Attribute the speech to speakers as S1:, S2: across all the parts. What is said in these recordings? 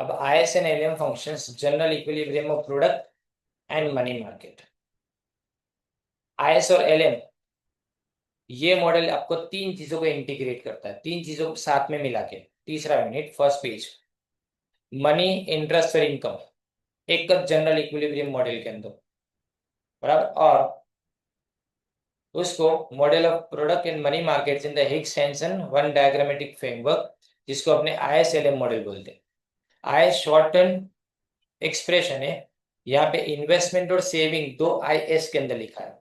S1: अब IS and LM functions general equilibrium of product and money market. IS और LM ये model आपको तीन चीजों को इंटीग्रेट करता है, तीन चीजों को साथ में मिला के। तीसरा unit first page, money interest और इनकम एक जनरल इक्विलिब्रियम मॉडल के अंदर, बराबर। और उसको model of product in money markets in the Higgs tension one diagrammatic framework, जिसको अपने ISLM मॉडल बोलते हैं। IS शॉर्ट टर्म एक्सप्रेशन है, यहाँ पे इन्वेस्टमेंट और सेविंग दो IS के अंदर लिखा है,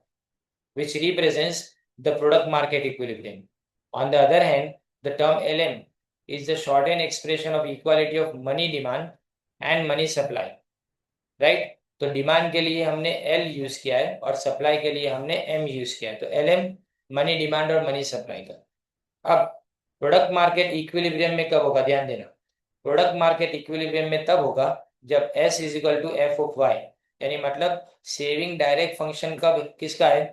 S1: which represents the product market equilibrium. On the other hand, the term LM is the shortened expression of equality of money demand and money supply, right? तो डिमांड के लिए हमने L यूज किया है और सप्लाई के लिए हमने M यूज किया है। तो LM मनी डिमांड और मनी सप्लाई का। अब प्रोडक्ट मार्केट इक्विलिब्रियम में कब होगा, ध्यान देना। प्रोडक्ट मार्केट इक्विलिब्रियम में तब होगा जब S is equal to F of Y, यानी मतलब सेविंग डायरेक्ट फंक्शन कब किसका है,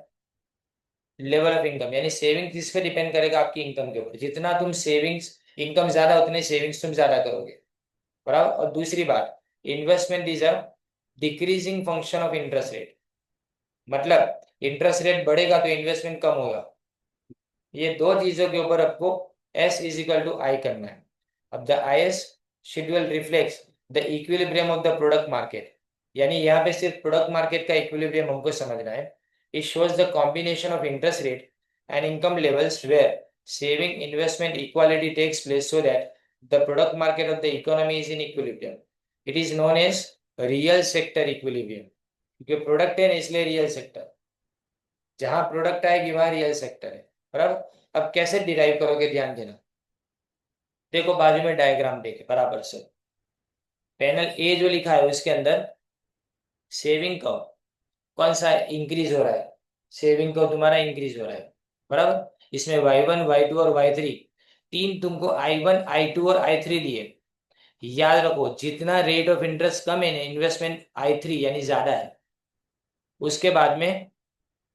S1: लेवल ऑफ इनकम। यानी सेविंग किस पे डिपेंड करेगा, आपकी इनकम के ऊपर। जितना तुम सेविंग्स, इनकम ज्यादा उतने सेविंग्स तुम ज्यादा करोगे, बराबर। और दूसरी बात, investment is a decreasing function of interest rate, मतलब इंटरेस्ट रेट बढ़ेगा तो इन्वेस्टमेंट कम होगा। ये दो चीजों के ऊपर आपको S इज इक्वल टू आई करना है। अब the IS schedule reflects the equilibrium of the product market, यानी यहाँ पे सिर्फ प्रोडक्ट मार्केट का इक्विलिब्रियम हमको समझना है। It shows the combination of interest rate and income levels where saving investment equality takes place so that the product market of the economy is in equilibrium. It is known as real sector equilibrium, क्योंकि product है ना, इसलिए real sector. जहां product आएगी वहां real sector है, बराबर। अब कैसे डिराइव करोगे, ध्यान देना। देखो बाजू में डायग्राम देखे बराबर से, पैनल ए जो लिखा है उसके अंदर सेविंग का कौन सा इंक्रीज हो रहा है, सेविंग का तुम्हारा इंक्रीज हो रहा है, बराबर। इसमें Y1 Y2 और Y3 तीन तुमको I1 I2 और I3 दिए। याद रखो जितना रेट ऑफ इंटरेस्ट कम है ना, इन्वेस्टमेंट I3 यानी ज्यादा है। उसके बाद में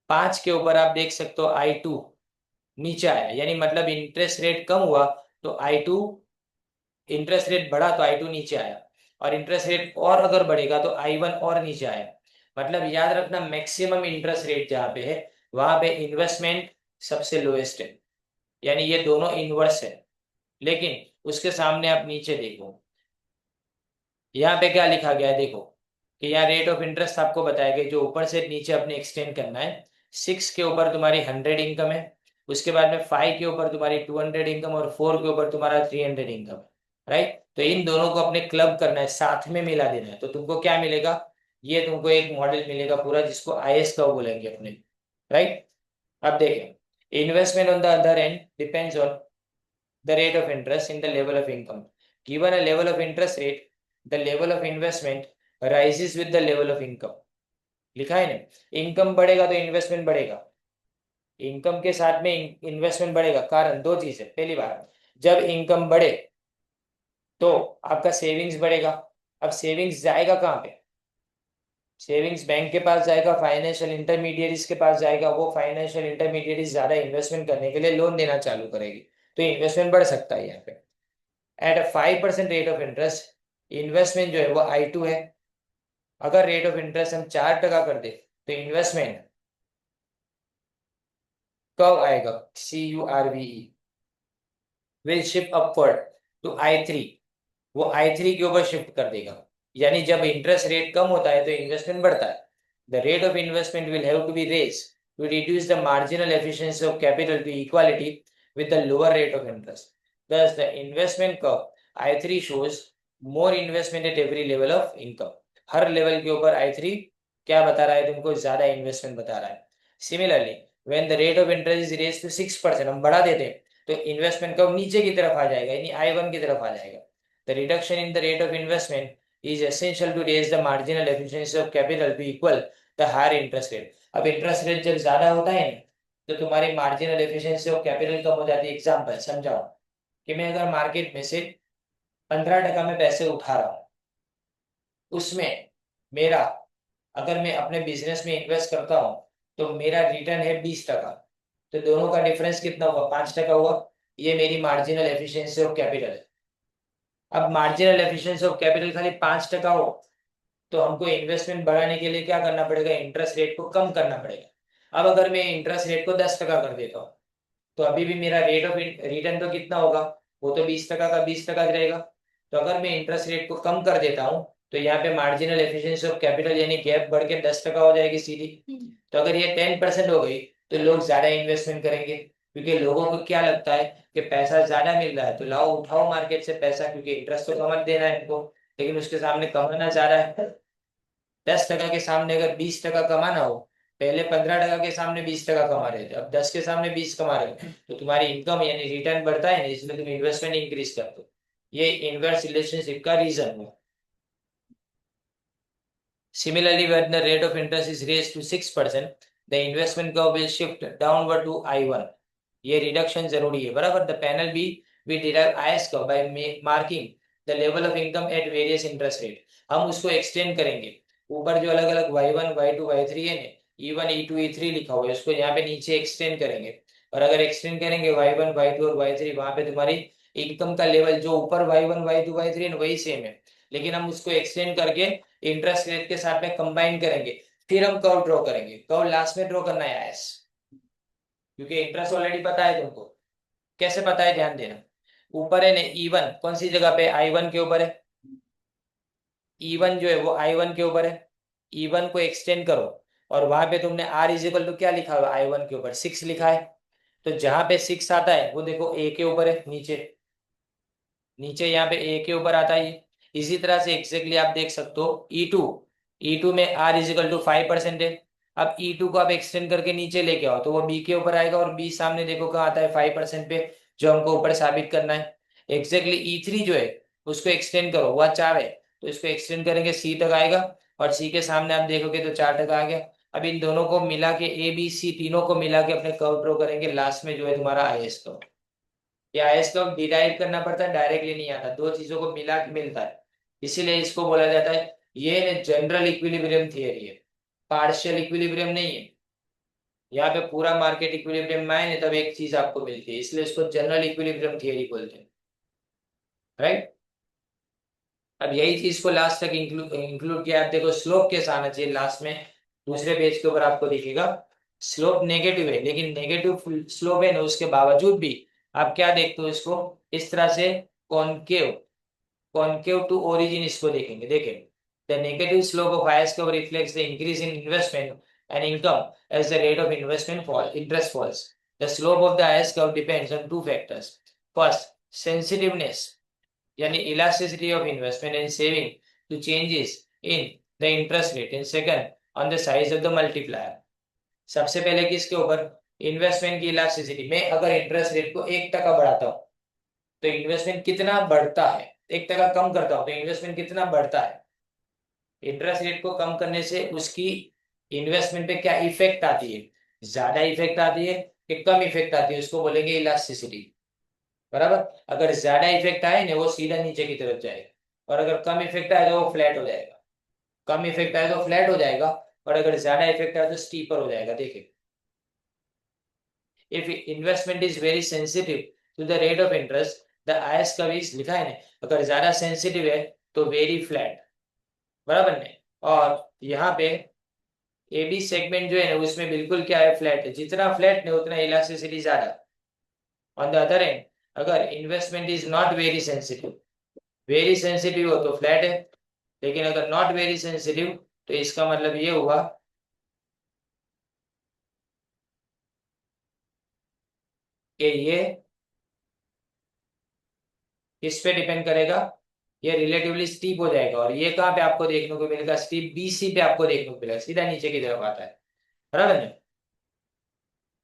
S1: 5 के ऊपर आप देख सकते हो I2 नीचे आया, यानी मतलब इंटरेस्ट रेट कम हुआ तो I2, इंटरेस्ट रेट बढ़ा तो I2 नीचे आया, और इंटरेस्ट रेट और अगर बढ़ेगा तो I1 और नीचे आया। मतलब याद रखना, मैक्सिमम इंटरेस्ट रेट जहाँ पे है वहां पे इन्वेस्टमेंट सबसे लोएस्ट है, यानी ये दोनों इनवर्स है। लेकिन उसके सामने आप नीचे देखो, यहाँ पे क्या लिखा गया है, देखो कि यहाँ रेट ऑफ इंटरेस्ट आपको बताया गया जो ऊपर से नीचे अपने एक्सटेंड करना है। 6 के ऊपर तुम्हारी 100 इनकम है, उसके बाद में 5 के ऊपर तुम्हारी 200 इनकम और 4 के ऊपर तुम्हारा 300 इनकम है, राइट। तो इन दोनों को अपने क्लब करना है, साथ में मिला देना है। तो तुमको क्या मिलेगा, ये तुमको एक मॉडल मिलेगा पूरा, जिसको IS का बोलेंगे अपने, राइट। अब देखें, investment on the other and depends on the rate of interest in the level of income. Given a level of interest rate, the level of investment rises with the level of income. लिखा है ना, income बढ़ेगा तो investment बढ़ेगा, income के साथ में investment बढ़ेगा। कारण दो चीज है, पहली बात, जब इनकम बढ़े तो आपका सेविंग्स बढ़ेगा। अब सेविंग्स जाएगा कहाँ पे, सेविंग्स बैंक के पास जाएगा, फाइनेंशियल इंटरमीडिएरीज के पास जाएगा। वो फाइनेंशियल इंटरमीडिएरीज ज्यादा इन्वेस्टमेंट करने के लिए लोन देना चालू करेगी, तो इन्वेस्टमेंट बढ़ सकता है यहाँ पे। At a 5% rate of interest investment जो है वो I2 है। अगर रेट ऑफ इंटरेस्ट हम 4% कर दे तो इन्वेस्टमेंट कब आएगा, CURVE will shift upward to I3, वो I3 के ऊपर शिफ्ट कर देगा। यानी जब इंटरेस्ट रेट कम होता है तो इन्वेस्टमेंट बढ़ता है। The rate of investment will have to be raise to reduce the marginal efficiency of capital to equality with the lower rate of interest. Thus, the investment curve I3 shows more investment at every level of income. Her level के ऊपर I3 क्या बता रहा है तुमको, ज्यादा investment बता रहा है। Similarly when the rate of interest is raised to 6%, हम बढ़ा देते हैं तो इन्वेस्टमेंट कर्व नीचे की तरफ आ जाएगा, यानी I1 की तरफ आ जाएगा। The reduction in the rate of investment is essential to raise the marginal efficiency of capital to equal the higher interest rate. अब इंटरेस्ट रेट जब ज्यादा होता है तो तुम्हारी मार्जिनल एफिशिएंसी ऑफ कैपिटल कम हो जाती है। एग्जांपल समझाओ कि मैं अगर मार्केट में से 15% में पैसे उठा रहा हूँ, उसमें मेरा, अगर मैं अपने बिजनेस में इन्वेस्ट करता हूँ तो मेरा रिटर्न है 20%। तो दोनों का डिफरेंस कितना हुआ, 5% हुआ। ये मेरी मार्जिनल एफिशिएंसी ऑफ कैपिटल है। अब मार्जिनल एफिशिएंसी ऑफ कैपिटल खाली 5% हो तो हमको इन्वेस्टमेंट बढ़ाने के लिए क्या करना पड़ेगा, इंटरेस्ट रेट को कम करना पड़ेगा। अब अगर मैं इंटरेस्ट रेट को 10% कर देता हूँ तो अभी भी मेरा रेट ऑफ रिटर्न तो कितना होगा, वो तो 20% का 20% रहेगा। तो अगर मैं इंटरेस्ट रेट को कम कर देता हूँ तो यहाँ पे मार्जिनल एफिशिएंसी ऑफ कैपिटल यानी गैप बढ़ के 10% हो जाएगी सीधी। तो अगर ये 10% हो गई तो लोग ज्यादा इन्वेस्टमेंट करेंगे, क्योंकि लोगों को क्या लगता है कि पैसा ज्यादा मिल रहा है तो लाओ उठाओ मार्केट से पैसा, क्योंकि इंटरेस्ट तो कम देना है इनको, लेकिन उसके सामने कमाना ज्यादा है। 10% के सामने अगर 20% कमाना हो, पहले 15% के सामने 20% कमा रहे थे, अब 10 के सामने 20 कमा रहे हो, तो तुम्हारी इनकम यानी रिटर्न बढ़ता है ना, इसलिए तुम इन्वेस्टमेंट इंक्रीज करते हो। ये इनवर्स रिलेशनशिप का रीजन है। Similarly, when the rate of interest is raised to 6%, the investment curve will shift downward to I1. ये रिडक्शन जरूरी है, बराबर। The panel B we derive IS curve by marking the level of income at various interest rate. हम उसको extend करेंगे, ऊपर जो अलग अलग Y1 Y2 Y3 है ना, E1 E2 E3 लिखा हुआ है, उसको यहाँ पे नीचे एक्सटेंड करेंगे। और अगर एक्सटेंड करेंगे Y1 Y2 और Y3, वहां पे तुम्हारी इनकम का लेवल जो ऊपर Y1 Y2 Y3 है वही सेम है, लेकिन हम उसको एक्सटेंड करके इंटरेस्ट रेट के साथ में कंबाइन करेंगे। फिर हम कर्व ड्रॉ करेंगे। कर्व लास्ट में ड्रॉ करना है IS, क्योंकि इंटरेस्ट ऑलरेडी पता है तुमको। कैसे पता है, ध्यान देना। ऊपर है ना E1, कौन सी जगह पे, I1 के ऊपर है। E1 जो है वो I1 के ऊपर है। E1 को एक्सटेंड करो और वहां पे तुमने R इज इक्वल टू क्या लिखा हुआ, I1 के ऊपर 6 लिखा है। तो जहां पे 6 आता है वो देखो A के ऊपर है, नीचे नीचे यहाँ पे A के ऊपर आता है ये। इसी तरह से एग्जैक्टली आप देख सकते हो E2 में R इज इक्वल टू 5% है। अब E2 को आप एक्सटेंड करके नीचे लेके आओ तो वो B के ऊपर आएगा, और B सामने देखो कहाँ आता है, 5% पे, जो हमको ऊपर साबित करना है। एग्जैक्टली E3 जो है उसको एक्सटेंड करो, वह 4 है, तो इसको एक्सटेंड करेंगे C तक आएगा, और C के सामने आप देखोगे तो 4% आ गया। अब इन दोनों को मिला के ABC तीनों को मिला के अपने कर्व ड्रॉ करेंगे, लास्ट में जो है तुम्हारा IS कर्व। या इसको डिराइव करना पड़ता है, डायरेक्टली नहीं आता, दो चीजों को मिला के मिलता है, इसीलिए इसको बोला जाता है ये जनरल इक्विलिब्रियम थियरी है, पार्शियल इक्विलिब्रियम नहीं है। यहाँ पे पूरा मार्केट इक्विलिब्रियम में है तब एक चीज आपको मिलती है, इसलिए इसको जनरल इक्विलिब्रियम थियरी बोलते हैं, राइट। अब यही चीज को लास्ट तक इंक्लूड किया, आप देखो स्लोप कैसा आना चाहिए लास्ट में, दूसरे पेज के ऊपर आपको दिखेगा स्लोप नेगेटिव है, लेकिन नेगेटिव स्लोप है ना उसके बावजूद भी आप क्या देखते हो, इसको इस तरह से कॉनकेव कॉनकेव टू ओरिजिन इसको देखेंगे। देखें, the negative slope of IS curve reflects the increase in investment and income as the rate of investment fall interest falls. The slope of the IS curve depends on two factors. First, sensitiveness यानी elasticity of investment and saving to changes in the interest rate, and second on the size of the multiplier. सबसे पहले किसके ऊपर, investment की elasticity. मैं अगर interest rate को 1% बढ़ाता हूँ तो इन्वेस्टमेंट कितना बढ़ता है, 1% कम करता हूँ तो इन्वेस्टमेंट कितना बढ़ता है। इंटरेस्ट रेट को कम करने से उसकी इन्वेस्टमेंट पे क्या इफेक्ट आती है, ज्यादा इफेक्ट आती है कि कम इफेक्ट आती है, उसको बोलेंगे इलास्टिसिटी, बराबर। अगर ज्यादा इफेक्ट आए ना वो सीधा नीचे की तरफ जाएगा, और अगर कम इफेक्ट आए तो वो फ्लैट हो जाएगा। कम इफेक्ट आए तो फ्लैट हो जाएगा, और अगर ज्यादा इफेक्ट आए तो स्टीपर हो जाएगा। देखिए, if investment is very sensitive to the rate of interest, the IS curve is लिखा है ना, अगर ज्यादा सेंसिटिव है तो वेरी फ्लैट, बराबर ने। और यहाँ पे AB सेगमेंट जो है ना उसमें बिल्कुल क्या है, फ्लैट है, जितना फ्लैट है उतना इलास्टिसिटी ज्यादा। ऑन द अदर एंड, अगर investment is not very sensitive हो तो फ्लैट है, लेकिन अगर नॉट वेरी सेंसिटिव तो इसका मतलब ये हुआ कि ये किस पे डिपेंड करेगा, ये रिलेटिवली स्टीप हो जाएगा, और ये कहाँ पे आपको देखने को मिलेगा, स्टीप BC पे आपको देखने को मिलेगा, सीधा नीचे की तरफ आता है, बराबर ना।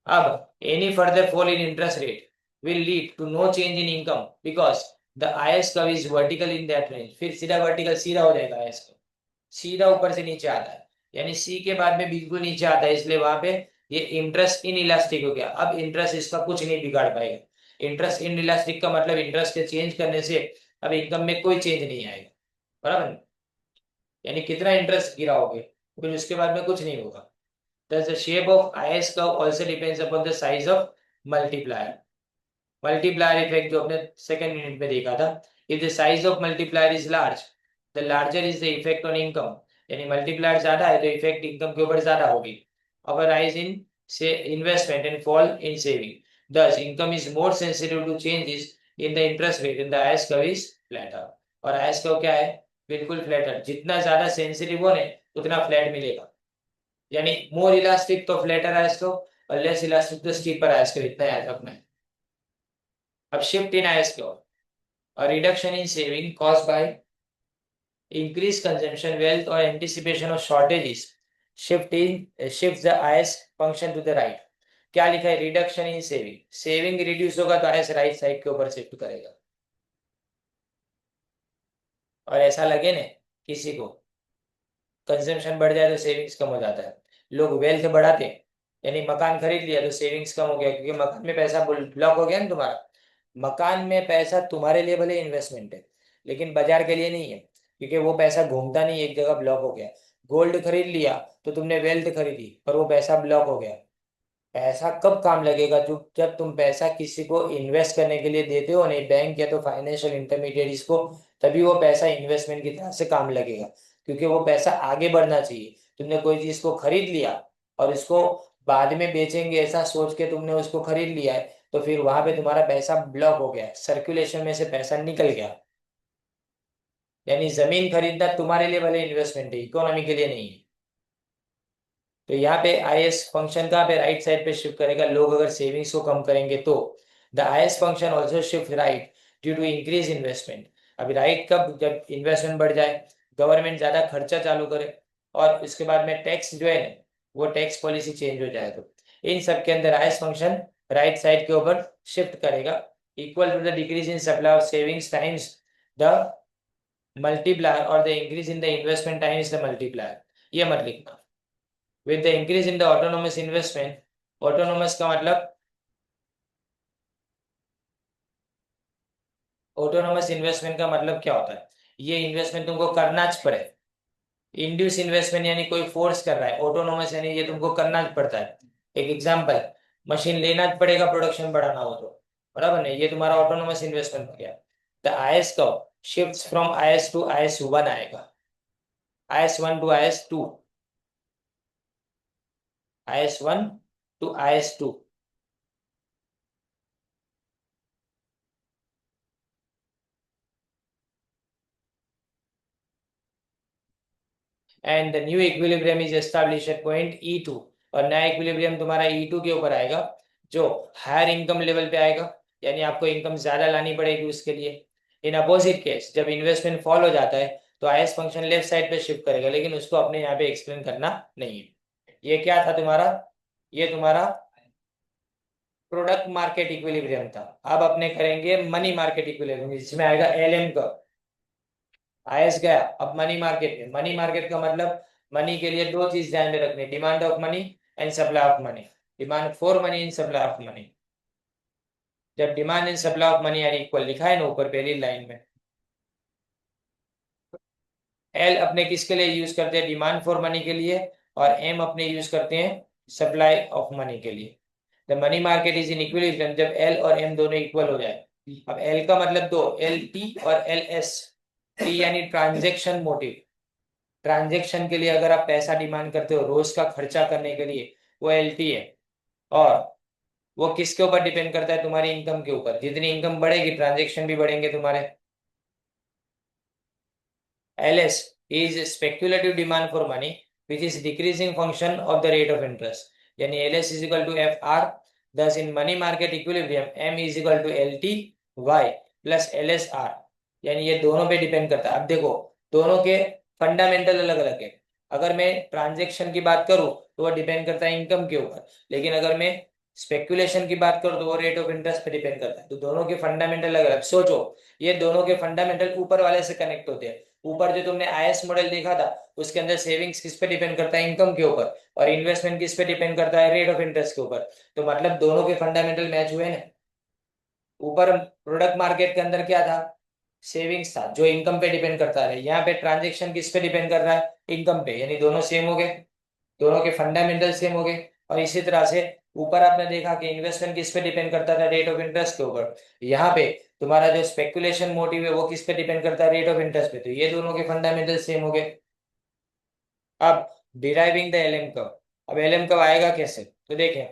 S1: अब any further fall in interest rate will lead to no change in income because the IS curve is vertical in that range. फिर सीधा वर्टिकल सीधा हो जाएगा, IS कर्व सीधा ऊपर से नीचे आता है, यानी C के बाद में बिल्कुल नीचे आता है, इसलिए वहां पे ये इंटरेस्ट इन इलास्टिक हो गया। अब इंटरेस्ट इसका कुछ नहीं बिगाड़ पाएगा। इंटरेस्ट इन इलास्टिक का मतलब इंटरेस्ट के चेंज करने से अब इनकम में कोई चेंज नहीं आएगा, बराबर। यानी कितना इंटरेस्ट गिराओगे फिर उसके बाद में कुछ नहीं होगा। Thus the shape of IS curve also depends upon the size of multiplier। Multiplier effect जो अपने सेकंड यूनिट में देखा था, if the size of multiplier is large the larger is the effect on income, यानी multiplier ज्यादा है तो effect income के ऊपर ज्यादा होगी। अवर राइज इन से investment and fall in saving, thus income is more sensitive to changes in the interest rate in the IS curve is flatter। और IS curve क्या है, बिल्कुल फ्लैटर, जितना ज्यादा सेंसिटिव हो उतना फ्लैट मिलेगा, यानी मोर इलास्टिक तो फ्लैटर IS curve और लेस इलास्टिक तो स्टीपर IS curve, इतना याद रखना है। अब shift in IS curve, a reduction in saving caused by increased consumption wealth or anticipation of shortages shifts the IS function to the right। क्या लिखा है, reduction in saving, saving reduce होगा तो IS राइट साइड के ऊपर shift करेगा। और ऐसा लगे ना किसी को कंजम्पशन बढ़ जाए तो सेविंग्स कम हो जाता है, लोग वेल्थ बढ़ाते हैं, यानी मकान खरीद लिया तो सेविंग्स कम हो गया क्योंकि मकान में पैसा ब्लॉक हो गया ना तुम्हारा। मकान में पैसा तुम्हारे लिए भले इन्वेस्टमेंट है लेकिन बाजार के लिए नहीं है, क्योंकि वो पैसा घूमता नहीं, एक जगह ब्लॉक हो गया। गोल्ड खरीद लिया तो तुमने वेल्थ खरीदी पर वो पैसा ब्लॉक हो गया। पैसा कब काम लगेगा, जब तुम पैसा किसी को इन्वेस्ट करने के लिए देते हो, नहीं बैंक या तो फाइनेंशियल इंटरमीडिएट्स को, तभी वो पैसा इन्वेस्टमेंट की तरह से काम लगेगा, क्योंकि वो पैसा आगे बढ़ना चाहिए। तुमने कोई चीज को खरीद लिया और इसको बाद में बेचेंगे ऐसा सोच के तुमने उसको खरीद लिया है, तो फिर वहां पे तुम्हारा पैसा ब्लॉक हो गया, सर्कुलेशन में से पैसा निकल गया। यानी जमीन खरीदना तुम्हारे लिए भले इन्वेस्टमेंट है, इकोनॉमी के लिए नहीं है। तो यहाँ पे IS फंक्शन कहाँ पे राइट साइड पे शिफ्ट करेगा, लोग अगर सेविंग्स को कम करेंगे तो। The IS function also shift right due to increase investment. अभी राइट कब, जब इन्वेस्टमेंट बढ़ जाए, गवर्नमेंट ज्यादा खर्चा चालू करे और उसके बाद में टैक्स जो है ना वो टैक्स पॉलिसी चेंज हो जाए, तो इन सब के अंदर IS फंक्शन राइट साइड के ऊपर शिफ्ट करेगा, equal to the decrease in supply of savings times the multiplier और the increase in the investment times the multiplier. ये मत लिखना। With the increase in the autonomous investment, autonomous का मतलब, autonomous investment का मतलब क्या होता है, ये इन्वेस्टमेंट तुमको करना पड़े। इंड्यूस इन्वेस्टमेंट यानी कोई फोर्स कर रहा है, ऑटोनोमस यानी ये तुमको करना पड़ता है। एक एग्जांपल, मशीन लेना पड़ेगा प्रोडक्शन बढ़ाना हो तो, बराबर नहीं, ये तुम्हारा ऑटोनोमस इन्वेस्टमेंट हो गया। द IS का shift from IS to IS1 आएगा, IS1 to IS2, IS1 to IS2। And the new equilibrium is establish at point E2। और नया इक्विलिब्रियम तुम्हारा E2 के ऊपर आएगा, जो हायर इनकम लेवल पे आएगा, यानी आपको इनकम ज्यादा लानी पड़ेगी उसके लिए। इन अपोजिट केस जब इन्वेस्टमेंट फॉल हो जाता है तो IS फंक्शन लेफ्ट साइड पे शिफ्ट करेगा, लेकिन उसको अपने यहाँ पे एक्सप्लेन करना नहीं है। ये क्या था तुम्हारा, ये तुम्हारा प्रोडक्ट मार्केट इक्विलिब्रियम था। अब अपने करेंगे मनी मार्केट इक्विलिब्रियम, जिसमें आएगा LM का। IS गया, अब मनी मार्केट में, मनी मार्केट का मतलब मनी के लिए दो चीज ध्यान में रखनी, demand of money and supply of money. Demand for money and supply of money. जब demand and supply of money यानी इक्वल लिखा है ना ऊपर पहली लाइन में, L अपने किसके लिए यूज करते हैं, डिमांड फॉर मनी के लिए, और M अपने यूज करते हैं सप्लाई ऑफ मनी के लिए। The money market is in equilibrium जब L और M दोनों इक्वल हो जाए। अब L का मतलब दो, LT और LS। T यानी ट्रांजेक्शन मोटिव, ट्रांजेक्शन के लिए अगर आप पैसा डिमांड करते हो रोज का खर्चा करने के लिए, वो LT है। और वो किसके ऊपर डिपेंड करता है, तुम्हारी इनकम के ऊपर, जितनी इनकम बढ़ेगी ट्रांजेक्शन भी बढ़ेंगे तुम्हारे। LS is speculative demand for money which is decreasing function of the rate of interest, यानी LS is equal to FR। thus in money market equilibrium M is equal to LT Y plus LSR, यानी ये दोनों पे depend करता है। अब देखो दोनों के फंडामेंटल अलग अलग है। अगर मैं ट्रांजेक्शन की बात करूं तो वो डिपेंड करता है इनकम के ऊपर, लेकिन अगर मैं स्पेकुलेशन की बात करूं तो वो रेट ऑफ इंटरेस्ट पे डिपेंड करता है। तो दोनों के फंडामेंटल अलग अलग। सोचो ये दोनों के फंडामेंटल ऊपर वाले से कनेक्ट होते हैं। ऊपर जो तुमने IS मॉडल देखा था उसके अंदर सेविंग्स किस पे डिपेंड करता है, इनकम के ऊपर, और इन्वेस्टमेंट किस पे डिपेंड करता है, रेट ऑफ इंटरेस्ट के ऊपर। तो मतलब दोनों के फंडामेंटल मैच हुए ना। ऊपर प्रोडक्ट मार्केट के अंदर क्या था, सेविंग्स था जो इनकम पे डिपेंड करता है, यहाँ पे ट्रांजेक्शन किस पे डिपेंड कर रहा है, इनकम पे, यानी दोनों सेम हो गए, दोनों के फंडामेंटल सेम हो गए। और इसी तरह से ऊपर आपने देखा कि इन्वेस्टमेंट किस पे डिपेंड करता था, रेट ऑफ इंटरेस्ट के ऊपर। यहाँ पे तुम्हारा जो स्पेकुलेशन मोटिव है वो किस पे डिपेंड करता है, रेट ऑफ इंटरेस्ट पे। तो ये दोनों के फंडामेंटल सेम हो गए। अब डिराइविंग द एलएम कर्व, अब एलएम कर्व आएगा कैसे, तो देखें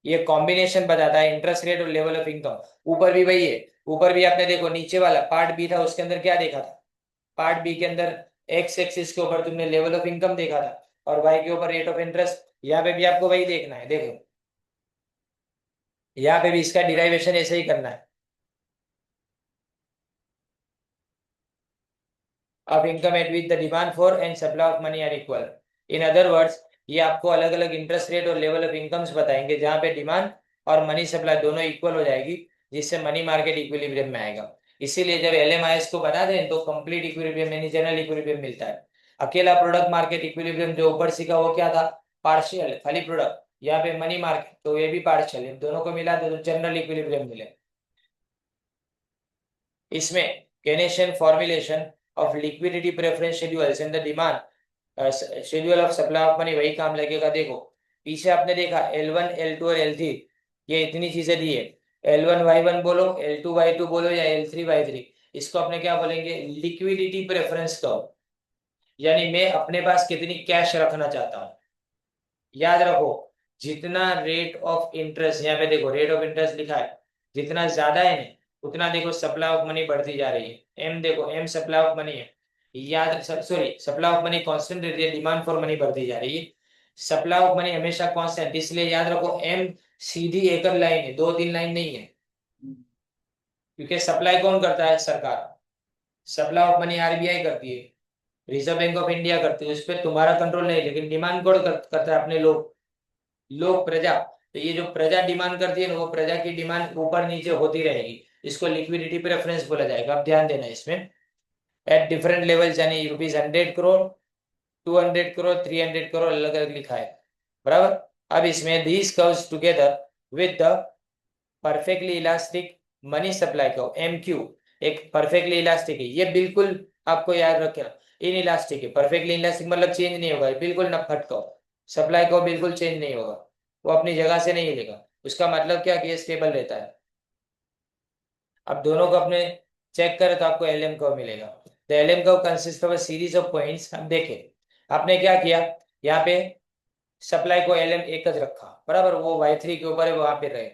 S1: ये कॉम्बिनेशन बताता है इंटरेस्ट रेट और लेवल ऑफ इनकम। ऊपर भी वही है, ऊपर भी आपने देखो नीचे वाला पार्ट बी था, उसके अंदर क्या देखा था, पार्ट बी के अंदर एक्स एक्सिस के ऊपर तुमने लेवल ऑफ इनकम देखा था और वाई के ऊपर रेट ऑफ इंटरेस्ट। यहाँ पे भी आपको वही देखना है, देखो यहाँ पे भी इसका डिराइवेशन ऐसे ही करना है। of income at which the demand for and supply of money are equal. In other words, ये आपको अलग अलग इंटरेस्ट रेट और लेवल ऑफ इनकम्स बताएंगे जहां पे डिमांड और मनी सप्लाई दोनों इक्वल हो जाएगी, जिससे मनी मार्केट इक्विलिब्रियम में आएगा। इसीलिए जब एलएमआईएस को बता दें तो कंप्लीट इक्विलिब्रियम यानी जनरल इक्विलिब्रियम मिलता है। अकेला प्रोडक्ट मार्केट इक्विलिब्रियम जो ऊपर सीखा वो क्या था, पार्शियल खाली प्रोडक्ट। यहाँ पे मनी मार्केट तो ये भी पार्शियल, दोनों को मिला तो जनरल इक्विलिब्रियम मिले। इसमें Keynesian formulation of liquidity preference schedules in the demand schedule of supply of money वही काम लगेगा। देखो पीछे आपने देखा L1 L2 और L3, ये इतनी चीजें दी है। L1 Y1 बोलो, L2 Y2 बोलो या L3 Y3, इसको अपने क्या बोलेंगे, लिक्विडिटी प्रेफरेंस कर्व, यानी मैं अपने पास कितनी कैश रखना चाहता हूँ। याद रखो जितना रेट ऑफ इंटरेस्ट, यहाँ पे देखो रेट ऑफ इंटरेस्ट लिखा है, जितना ज्यादा है ना उतना देखो सप्लाई ऑफ मनी बढ़ती जा रही है। एम देखो एम सप्लाई ऑफ मनी है, याद sorry supply of money constant रहती है, डिमांड फॉर मनी बढ़ती जा रही है। सप्लाई ऑफ मनी हमेशा कांस्टेंट, इसलिए याद रखो एम सीधी एकल लाइन है, दो तीन लाइन नहीं है। क्योंकि सप्लाई कौन करता है, सरकार। सप्लाई ऑफ मनी आरबीआई करती है, रिजर्व बैंक ऑफ इंडिया करती है, उस पर तुम्हारा कंट्रोल नहीं, लेकिन डिमांड कौन करता है, अपने लोग, लोग प्रजा। तो ये जो प्रजा डिमांड करती है ना, वो प्रजा की डिमांड ऊपर नीचे होती रहेगी, इसको लिक्विडिटी प्रेफरेंस बोला जाएगा। अब ध्यान देना इसमें, एट डिफरेंट लेवल्स, यानी ₹100 करोड़, 200 करोड़, 300 करोड़ अलग अलग लिखा है, बराबर। अब इसमें these curves together with the perfectly elastic money supply curve MQ, एक परफेक्टली इलास्टिक है ये, बिल्कुल आपको याद रखना, इन इलास्टिक है। परफेक्टली इलास्टिक मतलब चेंज नहीं होगा, बिल्कुल न फटका, सप्लाई को बिल्कुल चेंज नहीं होगा, वो अपनी जगह से नहीं हिलेगा। उसका मतलब क्या कि ये स्टेबल रहता है। अब दोनों को अपने चेक करें तो आपको एलएम कर्व मिलेगा। The LM curve consist of a series of points. हम देखें आपने क्या किया, यहाँ पे सप्लाई को LM एक ज रखा, बराबर, वो Y3 के ऊपर है, वहां पे रहे,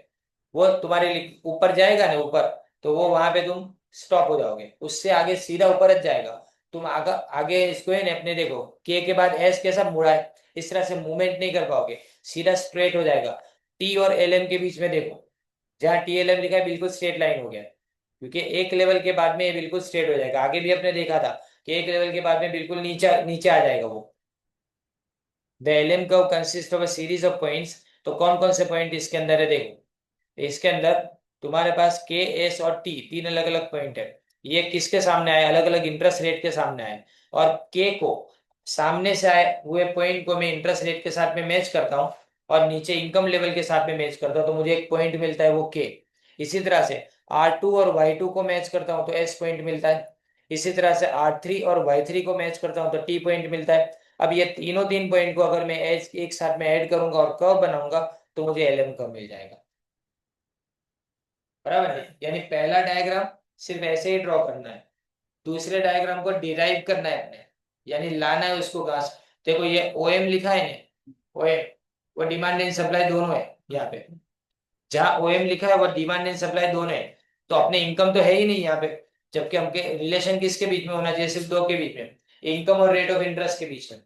S1: वो तुम्हारे ऊपर जाएगा ना ऊपर, तो वो वहां पे तुम स्टॉप हो जाओगे, उससे आगे सीधा ऊपर जाएगा। तुम आगे आगे इसको है ना अपने देखो के बाद एस कैसा मुड़ा है, इस तरह से मूवमेंट नहीं कर पाओगे, सीधा स्ट्रेट हो जाएगा। टी और LM के बीच में देखो, जहाँ TLM लिखा है बिल्कुल स्ट्रेट लाइन हो गया, क्योंकि एक लेवल के बाद में ये बिल्कुल स्ट्रेट हो जाएगा। आगे भी आपने देखा था कि एक लेवल के बाद में बिल्कुल नीचे नीचे आ जाएगा वो। The LM curve consist of a series of points. तो कौन कौन से पॉइंट इसके अंदर है, देखो इसके अंदर तुम्हारे पास K, S और T तीन अलग अलग पॉइंट है। ये किसके सामने आए, अलग अलग इंटरेस्ट रेट के सामने आए, और K को सामने से आए हुए पॉइंट को मैं इंटरेस्ट रेट के साथ में मैच करता हूँ और नीचे इनकम लेवल के साथ में मैच करता हूँ, तो मुझे एक पॉइंट मिलता है वो K। इसी तरह से R2 और Y2 को मैच करता हूँ तो S पॉइंट मिलता है। इसी तरह से R3 और Y3 को मैच करता हूँ तो T पॉइंट मिलता है। अब ये तीनों तीन पॉइंट को अगर मैं एक साथ में ऐड करूंगा और कर्व बनाऊंगा तो मुझे LM कर्व मिल जाएगा, बराबर है। यानी पहला डायग्राम सिर्फ ऐसे ही ड्रॉ करना है, दूसरे डायग्राम को डिराइव करना है अपने, यानी लाना है उसको घास। देखो ये OM लिखा है ना, OM वो डिमांड एंड सप्लाई दोनों है यहाँ पे, जहाँ OM लिखा है वो डिमांड एंड सप्लाई दोनों है। तो अपने इनकम तो है ही नहीं यहाँ पे, जबकि हमके रिलेशन किसके बीच में होना चाहिए, सिर्फ दो के बीच में, इनकम और रेट ऑफ इंटरेस्ट के बीच में।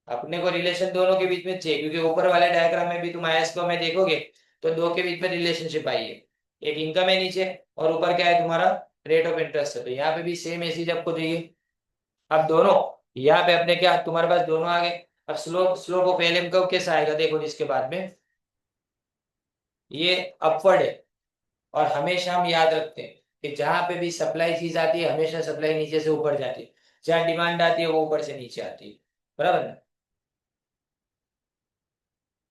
S1: अपने को रिलेशन दोनों के बीच में चाहिए, क्योंकि ऊपर वाले डायग्राम में भी तुम आयस को में देखोगे तो दो के बीच में रिलेशनशिप आई है, एक इनकम है नीचे और ऊपर क्या है तुम्हारा रेट ऑफ इंटरेस्ट है। तो यहाँ पे भी सेम ऐसी आपको चाहिए। अब दोनों यहाँ पे अपने क्या तुम्हारे पास दोनों आ गए। अब slope slope of LM curve कैसा आएगा, देखो जिसके बाद में ये अपवर्ड है, और हमेशा हम याद रखते हैं कि जहां पे भी सप्लाई चीज आती है हमेशा सप्लाई नीचे से ऊपर जाती है, जहां डिमांड आती है वो ऊपर से नीचे आती है, बराबर ना।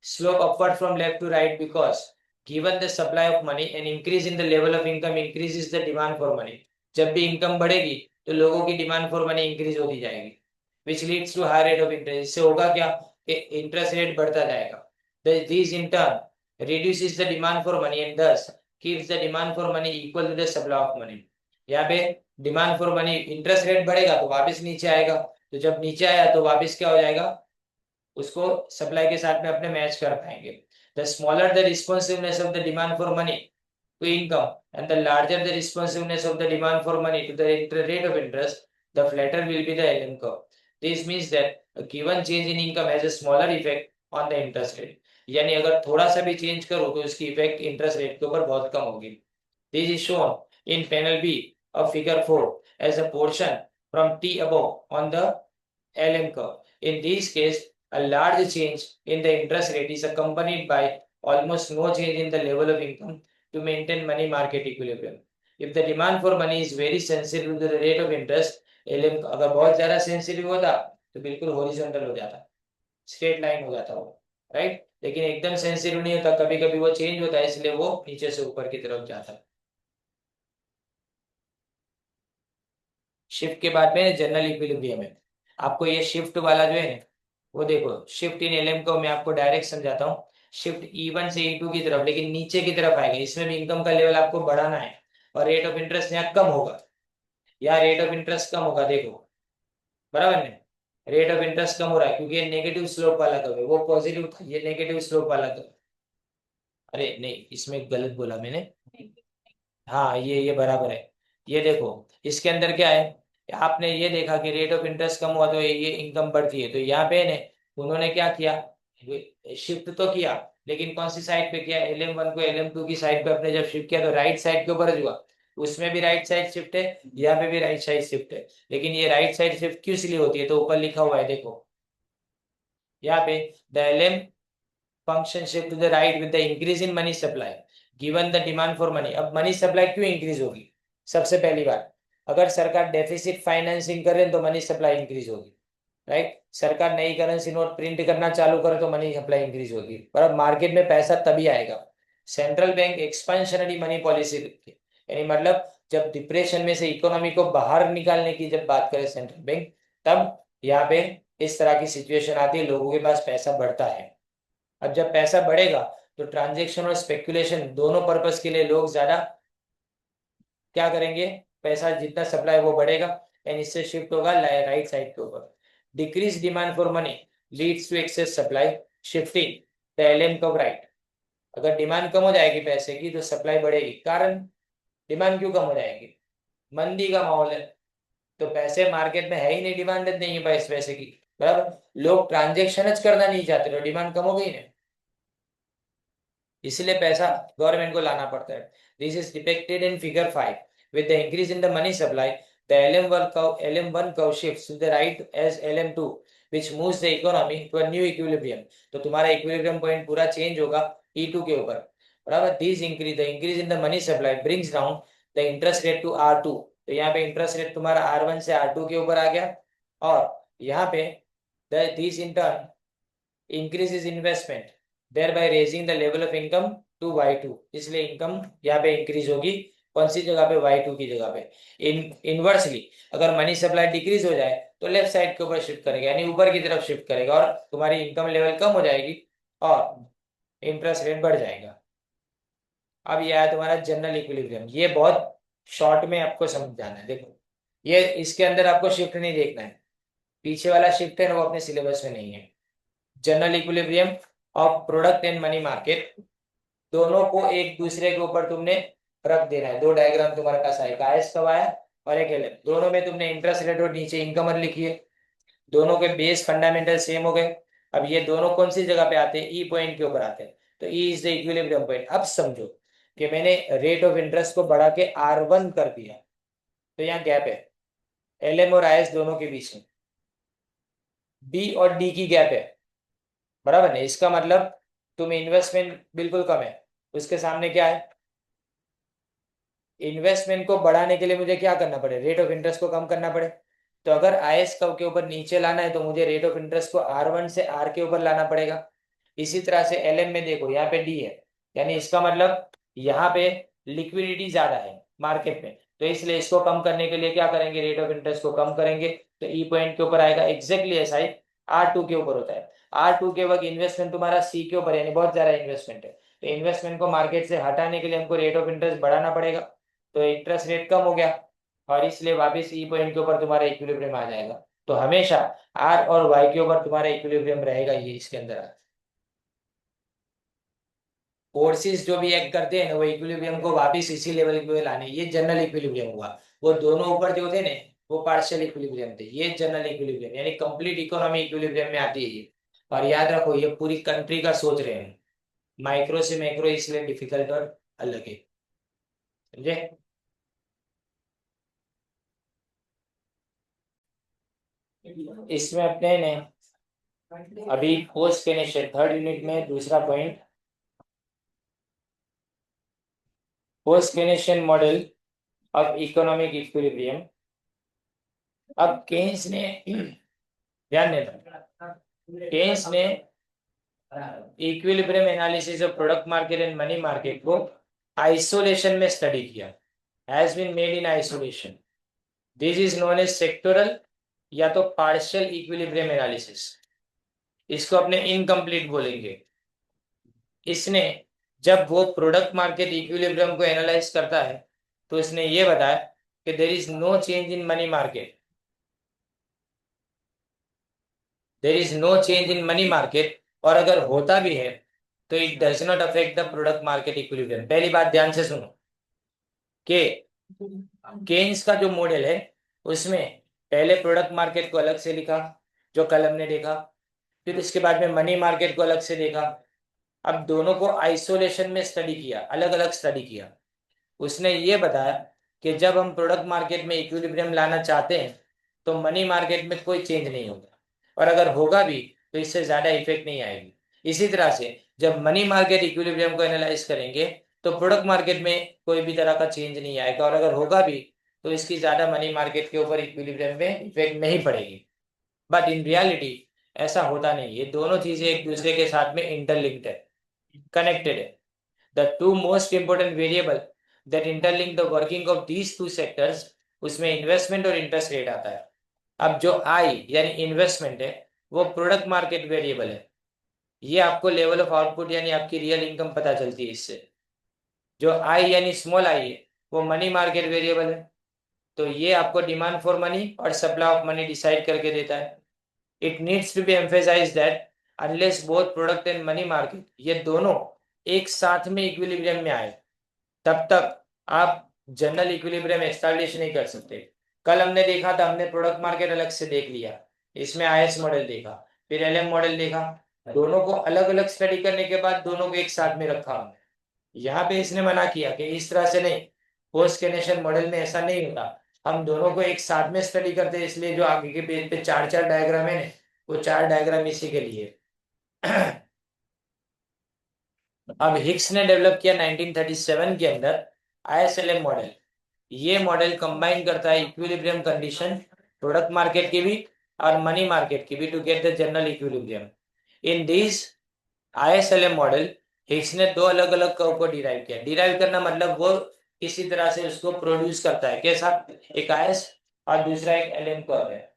S1: Slope upward from left to right because given the supply of money, an increase in the level of income increases the demand for money. जब भी इनकम बढ़ेगी तो लोगों की डिमांड फॉर मनी इंक्रीज होती जाएगी, which leads to high rate of interest. इससे होगा क्या कि इंटरेस्ट रेट बढ़ता जाएगा। This in turn reduces the demand for money and thus keeps the demand for money equal to the supply of money. यहाँ पे demand for money, interest rate बढ़ेगा तो वापस नीचे आएगा, तो जब नीचे आया तो वापस क्या हो जाएगा, उसको सप्लाई के साथ में अपने मैच कर पाएंगे. The smaller the responsiveness of the demand for money to income and the larger the responsiveness of the demand for money to the rate of interest, the flatter will be the LM curve. This means that a given change in income has a smaller effect on the interest rate. यानी अगर थोड़ा सा भी change करो तो इसकी effect interest rate के ऊपर बहुत कम होगी. This is shown in panel B of figure 4 as a portion from T above on the LM curve. In this case, a large change in the interest rate is accompanied by almost no change in the level of income to maintain money market equilibrium. If the demand for money is very sensitive to the rate of interest, LM अगर बहुत ज्यादा sensitive होता तो बिल्कुल horizontal हो जाता, straight line हो जाता वो, राइट. लेकिन एकदम सेंसिटिव नहीं होता, कभी कभी वो चेंज होता है, इसलिए वो नीचे से ऊपर की तरफ जाता है. शिफ्ट के बाद में जनरल इक्विलिब्रियम है. आपको ये शिफ्ट वाला जो है वो देखो, शिफ्ट इन एलएम को मैं आपको डायरेक्ट समझाता हूँ. शिफ्ट E1 से E2 की तरफ, लेकिन नीचे की तरफ आएगा. इसमें भी इनकम का लेवल आपको बढ़ाना है और रेट ऑफ इंटरेस्ट यहाँ कम होगा. यहाँ रेट ऑफ इंटरेस्ट कम होगा, देखो बराबर है. रेट ऑफ इंटरेस्ट कम हो रहा है क्योंकि ये नेगेटिव स्लोप वाला कर्व है, वो पॉजिटिव था, ये नेगेटिव स्लोप वाला कर्व. अरे नहीं, इसमें गलत बोला मैंने. हाँ ये बराबर है. ये देखो, इसके अंदर क्या है, आपने ये देखा कि रेट ऑफ इंटरेस्ट कम हुआ तो ये इनकम बढ़ती है. तो यहाँ पे ने उन्होंने क्या किया, शिफ्ट तो किया, लेकिन कौन सी साइड पे किया, LM1 को LM2 की साइड पे अपने जब शिफ्ट किया तो राइट साइड के ऊपर हुआ. उसमें भी राइट साइड शिफ्ट है, यहाँ पे भी राइट साइड शिफ्ट है. लेकिन ये राइट साइड शिफ्ट क्यों इसलिए होती है, तो ऊपर लिखा हुआ है देखो यहाँ पे, the LM function shift to the right with the increase in money supply given the demand for money. अब मनी सप्लाई क्यों इंक्रीज होगी, सबसे पहली बात, अगर सरकार डेफिसिट फाइनेंसिंग करे तो मनी सप्लाई इंक्रीज होगी, राइट. सरकार नई करेंसी नोट प्रिंट करना चालू करे तो मनी सप्लाई इंक्रीज होगी, पर अब मार्केट में पैसा तभी आएगा. Central bank expansionary money policy, यानी मतलब जब डिप्रेशन में से इकोनॉमी को बाहर निकालने की जब बात करे सेंट्रल बैंक, तब यहाँ पे इस तरह की सिचुएशन आती है, लोगों के पास पैसा बढ़ता है. अब जब पैसा बढ़ेगा तो ट्रांजेक्शन और स्पेकुलेशन दोनों पर्पस के लिए लोग ज्यादा क्या करेंगे, पैसा जितना सप्लाई वो बढ़ेगा एंड इससे शिफ्ट होगा राइट साइड के ऊपर. Decrease demand for money leads to excess supply shifting the LM curve right. अगर डिमांड कम हो जाएगी पैसे की तो सप्लाई बढ़ेगी. कारण, डिमांड क्यों कम हो जाएगी, मंदी का माहौल है, तो पैसे मार्केट में है ही नहीं, डिमांड नहीं है पैसे की, बराबर. लोग ट्रांजेक्शन करना नहीं चाहते तो डिमांड कम हो गई ना, इसलिए पैसा गवर्नमेंट को लाना पड़ता है. This is depicted in figure 5 with the increase in the money supply the LM1 curve shifts to the right as LM2 which moves the economy to a new equilibrium. तो तुम्हारा इक्विलिब्रियम पॉइंट पूरा change होगा E2 के ऊपर, बराबर. This increase the increase in the money supply brings down the interest rate to R2. तो यहाँ पे इंटरेस्ट रेट तुम्हारा R1 से R2 के ऊपर आ गया. और यहाँ पे this in turn increases investment thereby raising the level of income to Y2. इसलिए इनकम यहाँ पे इंक्रीज होगी, कौन सी जगह पे, Y2 की जगह पे. इनवर्सली अगर मनी सप्लाई डिक्रीज हो जाए तो लेफ्ट साइड के ऊपर शिफ्ट करेगा, यानी ऊपर की तरफ शिफ्ट करेगा और तुम्हारी इनकम लेवल कम हो जाएगी और इंटरेस्ट रेट बढ़ जाएगा. अब यह है तुम्हारा जनरल इक्विलिब्रियम. ये बहुत शॉर्ट में आपको समझ जाना है. देखो ये इसके अंदर आपको शिफ्ट नहीं देखना है, पीछे वाला शिफ्ट है ना वो अपने सिलेबस में नहीं है. General equilibrium of product and money market, दोनों को एक दूसरे के ऊपर तुमने रख देना है. दो डायग्राम तुम्हारे पास है, एक आयस कब आया और एक एलएम. दोनों में तुमने इंटरेस्ट रेट और नीचे इनकम लिखी है. दोनों के बेस फंडामेंटल सेम हो गए. अब ये दोनों कौन सी जगह पे आते हैं, ई पॉइंट के ऊपर आते हैं. तो E is the equilibrium point. अब समझो कि मैंने रेट ऑफ इंटरेस्ट को बढ़ा के R1 कर दिया, तो यहाँ गैप है LM और IS दोनों के बीच में, B और D की गैप है, बराबर नहीं. इसका मतलब तुम इन्वेस्टमेंट बिल्कुल कम है, उसके सामने क्या है, इन्वेस्टमेंट को बढ़ाने के लिए मुझे क्या करना पड़े, रेट ऑफ इंटरेस्ट को कम करना पड़े. तो अगर IS कर्व के ऊपर नीचे लाना है तो मुझे रेट ऑफ इंटरेस्ट को R1 से R के ऊपर लाना पड़ेगा. इसी तरह से LM में देखो यहाँ पे D है, यानी इसका मतलब यहाँ पे लिक्विडिटी ज्यादा है मार्केट में, तो इसलिए इसको कम करने के लिए क्या करेंगे, रेट ऑफ इंटरेस्ट को कम करेंगे. तो ई पॉइंट के ऊपर आएगा. एग्जैक्टली ऐसा ही R2 के ऊपर होता है. R2 के वक्त इन्वेस्टमेंट तुम्हारा C के ऊपर, यानी बहुत ज्यादा इन्वेस्टमेंट है, तो इन्वेस्टमेंट को मार्केट से हटाने के लिए हमको रेट ऑफ इंटरेस्ट बढ़ाना पड़ेगा, तो इंटरेस्ट रेट कम हो गया और इसलिए वापस ई पॉइंट के ऊपर तुम्हारा इक्विलिब्रियम आ जाएगा। तो हमेशा आर और वाई के ऊपर तुम्हारा इक्विलिब्रियम रहेगा, ये इसके अंदर फोर्सेस जो भी एक्ट करते हैं ना, वो इक्विलिब्रियम को वापस इसी लेवल पे लाने, ये जनरल इक्विलिब्रियम हुआ। वो दोनों ऊपर जो थे ना, वो पार्शियल इक्विलिब्रियम थे, ये जनरल इक्विलिब्रियम यानी कंप्लीट इकोनॉमी इक्विलिब्रियम में आती है ये। और याद रखो ये पूरी कंट्री का सोच रहे हैं, माइक्रो से मैक्रो इसलिए डिफिकल्ट और अलग है, समझे। इसमें अपने ने अभी पोस्ट फिनिश थर्ड यूनिट में दूसरा point, post Phoenician model of economic equilibrium. अब केन्स ने ध्यान देना, केन्स ने equilibrium analysis of product market and money market को आइसोलेशन में स्टडी किया, has been made in isolation. This is known as sectoral या तो पार्शियल इक्विलिब्रियम एनालिसिस, इसको अपने इनकम्प्लीट बोलेंगे। इसने जब वो प्रोडक्ट मार्केट इक्विलिब्रियम को एनालाइज करता है तो इसने ये बताया कि there is no change in money market, there is no change in money market, और अगर होता भी है तो it does not affect the product market equilibrium. पहली बात ध्यान से सुनो कि केन्स का जो मॉडल है उसमें पहले प्रोडक्ट मार्केट को अलग से लिखा जो कल हमने देखा, फिर उसके बाद में मनी मार्केट को अलग से देखा। अब दोनों को आइसोलेशन में स्टडी किया, अलग अलग स्टडी किया। उसने ये बताया कि जब हम प्रोडक्ट मार्केट में इक्विलिब्रियम लाना चाहते हैं तो मनी मार्केट में कोई चेंज नहीं होगा, और अगर होगा भी तो इससे ज्यादा इफेक्ट नहीं आएगी। इसी तरह से जब मनी मार्केट इक्विलिब्रियम को एनालाइज करेंगे तो प्रोडक्ट मार्केट में कोई भी तरह का चेंज नहीं आएगा, और अगर होगा भी तो इसकी ज्यादा मनी मार्केट के ऊपर इक्विलिब्रियम में इफेक्ट नहीं पड़ेगी। बट इन रियलिटी ऐसा होता नहीं, ये दोनों चीजें एक दूसरे के साथ में इंटरलिंक्ड है, कनेक्टेड है। The two most important variable that interlink the working of these two sectors, उसमें इन्वेस्टमेंट और इंटरेस्ट रेट आता है। अब जो आई यानी इन्वेस्टमेंट है वो प्रोडक्ट मार्केट वेरिएबल है, ये आपको लेवल ऑफ आउटपुट यानी आपकी रियल इनकम पता चलती है इससे। जो आई यानी स्मॉल आई है वो मनी मार्केट वेरिएबल है, तो ये आपको डिमांड फॉर मनी और सप्लाई ऑफ मनी डिसाइड करके देता है। It needs to be emphasize that unless both product and money market, ये दोनों एक साथ में इक्विलिब्रियम में आए तब तक आप जनरल इक्विलिब्रियम एस्टैब्लिश नहीं कर सकते। कल हमने देखा था, हमने प्रोडक्ट मार्केट अलग से देख लिया, इसमें आईएस मॉडल देखा, फिर एलएम मॉडल देखा, दोनों को अलग अलग स्टडी करने के बाद दोनों को एक साथ में रखा हमने। यहाँ पे इसने मना किया कि इस तरह से नहीं, पोस्ट केनेशन मॉडल में ऐसा नहीं होता, हम दोनों को एक साथ में स्टडी करते हैं, इसलिए जो आगे के पेज पे चार चार डायग्राम है ना, वो चार डायग्राम इसी के लिए। अब हिक्स ने डेवलप किया 1937 के अंदर आईएसएलएम मॉडल। ये मॉडल कंबाइन करता है इक्विलिब्रियम कंडीशन प्रोडक्ट मार्केट की भी और मनी मार्केट की भी to get the general equilibrium. In this ISLM model Hicks ने दो अलग अलग कर्व को डिराइव किया। डिराइव करना मतलब वो किसी तरह से उसको प्रोड्यूस करता है, कैसा, एक आईएस और दूसरा एक एलएम कर्व है।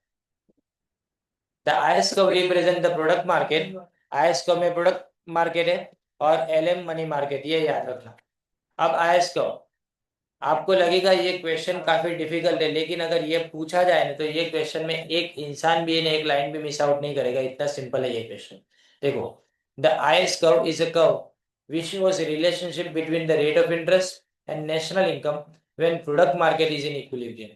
S1: The IS curve represent the product market, IS curve में प्रोडक्ट मार्केट है और एलएम मनी मार्केट, ये याद रखना। अब आईएस कर्व, आपको लगेगा ये क्वेश्चन काफी डिफिकल्ट है, लेकिन अगर ये पूछा जाए ना तो ये क्वेश्चन में एक इंसान भी ने एक लाइन भी मिस आउट नहीं करेगा, इतना सिंपल है ये क्वेश्चन। देखो, the IS curve is a curve which shows a relationship between the rate of interest and national income when product market is in equilibrium।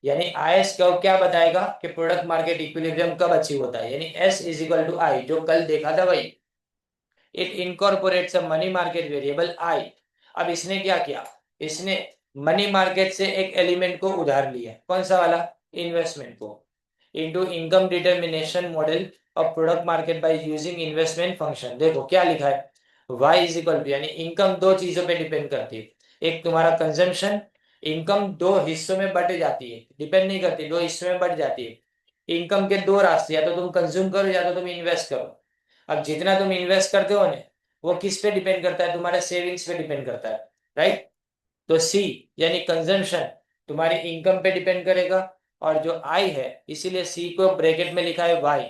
S1: यानी आईएस कर्व क्या बताएगा कि प्रोडक्ट मार्केट इक्विलिब्रियम कब achieve होता है, यानी S is equal to I, जो कल देखा था वही। It incorporates a money market variable I. अब इसने क्या किया, इसने मनी मार्केट से एक एलिमेंट को उधार लिया, कौन सा वाला, इन्वेस्टमेंट को, into income determination model of product market by using investment function. देखो क्या लिखा है, y इज इक्वल टू, यानी इनकम दो चीजों पे डिपेंड करती है, एक तुम्हारा कंजम्पशन, इनकम दो हिस्सों में बट जाती है, डिपेंड नहीं करती, दो हिस्सों में बट जाती है। इनकम के दो रास्ते, या तो तुम कंज्यूम करो या तो तुम इन्वेस्ट करो। अब जितना तुम इन्वेस्ट करते हो ना, वो किस पे डिपेंड करता है, तुम्हारे सेविंग्स पे डिपेंड करता है, राइट। तो सी यानी कंजम्पशन तुम्हारी इनकम पे डिपेंड करेगा, और जो आई है इसीलिए सी को ब्रैकेट में लिखा है वाई,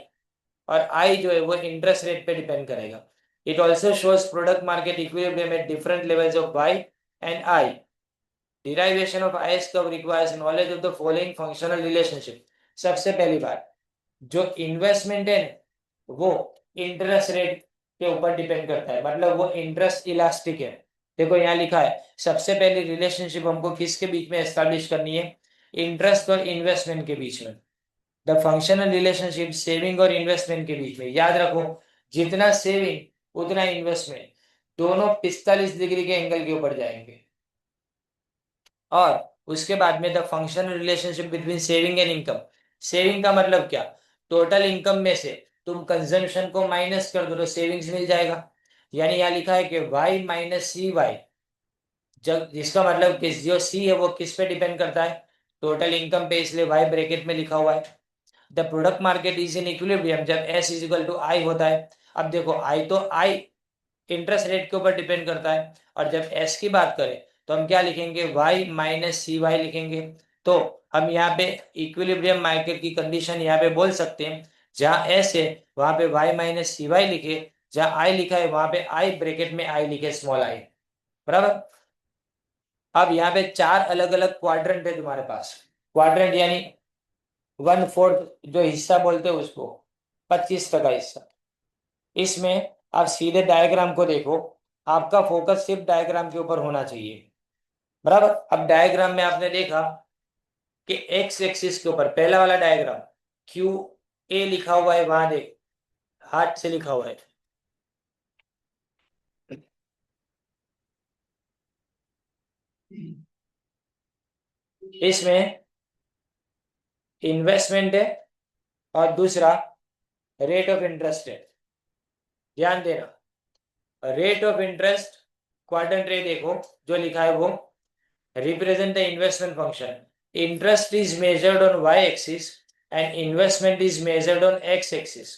S1: और आई जो है वो इंटरेस्ट रेट पे डिपेंड करेगा। It also shows product market equilibrium at different levels of Y and I. Derivation of IS curve requires knowledge of the following functional relationship. सबसे पहली बात, जो इन्वेस्टमेंट है वो इंटरेस्ट रेट के ऊपर डिपेंड करता है, मतलब वो इंटरेस्ट इलास्टिक है। देखो यहाँ लिखा है, सबसे पहले रिलेशनशिप हमको किसके बीच में एस्टैब्लिश करनी है? इंटरेस्ट और इन्वेस्टमेंट के बीच में। द फंक्शनल रिलेशनशिप सेविंग और इन्वेस्टमेंट के बीच में। याद रखो, जितना सेविंग उतना इन्वेस्टमेंट, दोनों 45 डिग्री के एंगल के ऊपर जाएंगे। और उसके बाद में the functional relationship between saving and income. Saving का मतलब क्या? टोटल इनकम में से तुम कंजम्पशन को माइनस कर दो तो सेविंग्स मिल जाएगा। यानी यहाँ लिखा है कि y माइनस सी वाई, जब जिसका मतलब कि जो सी है वो किस पे डिपेंड करता है? टोटल इनकम पे, इसलिए y ब्रैकेट में लिखा हुआ है। The product market is in equilibrium जब s इज इक्वल टू आई होता है। अब देखो आई तो आई इंटरेस्ट रेट के ऊपर डिपेंड करता है, और जब s की बात करें तो हम क्या लिखेंगे? y माइनस सी वाई लिखेंगे। तो हम यहाँ पे इक्विलिब्रियम मार्केट की कंडीशन यहाँ पे बोल सकते हैं, जहाँ s है वहां पे y माइनस सी वाई लिखे, जहाँ i लिखा है वहां पे i ब्रैकेट में i लिखे, स्मॉल i। बराबर। अब यहाँ पे 4 अलग अलग क्वाड्रेंट है तुम्हारे पास। क्वाड्रेंट यानी 1/4 जो हिस्सा बोलते हैं उसको, 25% हिस्सा। इसमें आप सीधे डायग्राम को देखो, आपका फोकस सिर्फ डायग्राम के ऊपर होना चाहिए। बराबर। अब डायग्राम में आपने देखा कि एक्स एक्सिस के ऊपर पहला वाला डायग्राम क्यू ए लिखा हुआ है, वहां देख, हाथ से लिखा हुआ है। इसमें इन्वेस्टमेंट है और दूसरा रेट ऑफ इंटरेस्ट है। ध्यान देना, रेट ऑफ इंटरेस्ट क्वाड्रेंट रे देखो जो लिखा है वो represent the investment function. Interest is measured on y-axis and investment is measured on x-axis.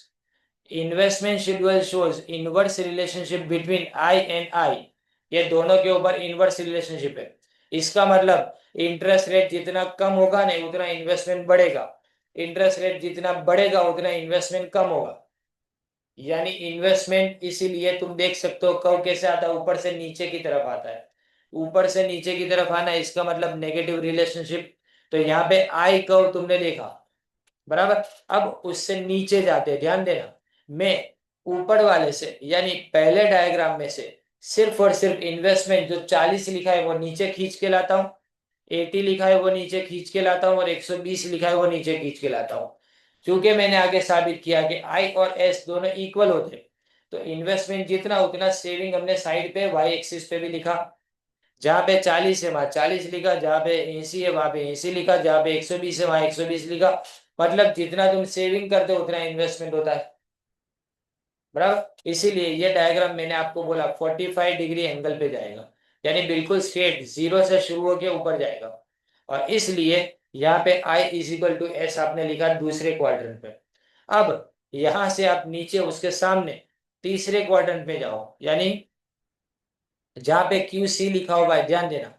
S1: Investment schedule shows inverse relationship between I and I. ये दोनों के ऊपर इनवर्स रिलेशनशिप है। इसका मतलब इंटरेस्ट रेट जितना कम होगा नहीं उतना इन्वेस्टमेंट बढ़ेगा, इंटरेस्ट रेट जितना बढ़ेगा उतना इन्वेस्टमेंट कम होगा। यानी इन्वेस्टमेंट इसीलिए तुम देख सकते हो कर्व कैसे आता है, ऊपर से नीचे की तरफ आता है। ऊपर से नीचे की तरफ आना इसका मतलब नेगेटिव रिलेशनशिप। तो यहाँ पे आई कर्व तुमने देखा, बराबर। अब उससे नीचे जाते हैं, ध्यान देना, मैं ऊपर वाले से यानी पहले डायग्राम में से सिर्फ और सिर्फ इन्वेस्टमेंट जो 40 लिखा है वो नीचे खींच के लाता हूँ, 80 लिखा है वो नीचे खींच के लाता हूँ, और 120 लिखा है वो नीचे खींच के लाता हूँ। क्योंकि मैंने आगे साबित किया कि आई और एस दोनों इक्वल होते हैं, तो इन्वेस्टमेंट जितना उतना सेविंग हमने साइड पे वाई एक्सिस पे भी लिखा। जहाँ पे 40 है वहां 40 लिखा, जहाँ पे 80 है वहां पे 80 लिखा, जहाँ पे 120 है वहां 120 लिखा। मतलब जितना तुम सेविंग करते हो उतना इन्वेस्टमेंट होता है। बराबर। इसीलिए ये डायग्राम मैंने आपको बोला 45 डिग्री एंगल पे जाएगा, यानी बिल्कुल स्ट्रेट जीरो से शुरू होकर ऊपर जाएगा। और इसलिए यहाँ पे I is equal to S आपने लिखा दूसरे क्वाड्रेंट पे। अब यहां से आप नीचे उसके सामने तीसरे क्वाड्रेंट में जाओ, यानी जहां पे क्यू सी लिखा हुआ है, ध्यान देना।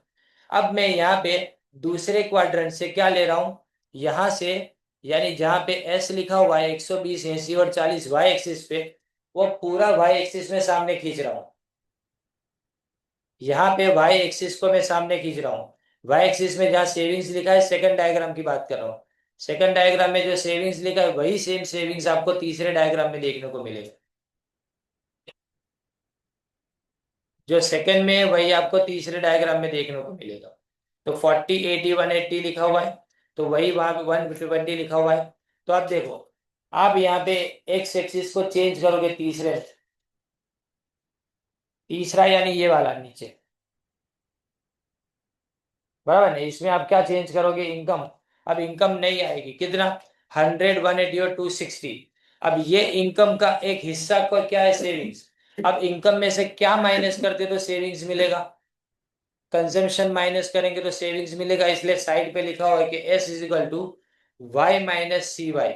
S1: अब मैं यहाँ पे दूसरे क्वाड्रेंट से क्या ले रहा हूं? यहां से, यानी जहां पे एस लिखा हुआ है 120 80 और 40 वाई एक्सिस पे, वो पूरा वाई एक्सिस में सामने खींच रहा हूं। यहाँ पे वाई एक्सिस को मैं सामने खींच रहा हूँ। वाई एक्सिस में जहाँ सेविंग्स लिखा है, सेकंड डायग्राम की बात कर रहा हूँ, सेकंड डायग्राम में जो सेविंग्स लिखा है वही सेम सेविंग्स आपको तीसरे डायग्राम में देखने को मिलेगा। जो सेकंड में है वही आपको तीसरे डायग्राम में देखने को मिलेगा। तो 40 80 180 लिखा हुआ है, तो वही वहां पे 120 लिखा हुआ है। तो आप देखो, आप यहाँ पे एक्स एक्सिस को चेंज करोगे तीसरे, तीसरा यानी ये वाला नीचे, बराबर है। इसमें आप क्या चेंज करोगे? इनकम। अब इनकम नहीं आएगी, कितना? 100 180 और 260। अब ये इनकम का एक हिस्सा को क्या है? सेविंग्स। अब इनकम में से क्या माइनस करते तो सेविंग्स मिलेगा? कंजम्पशन माइनस करेंगे तो सेविंग्स मिलेगा, इसलिए साइड पे लिखा हुआ है कि S is equal to Y minus C Y.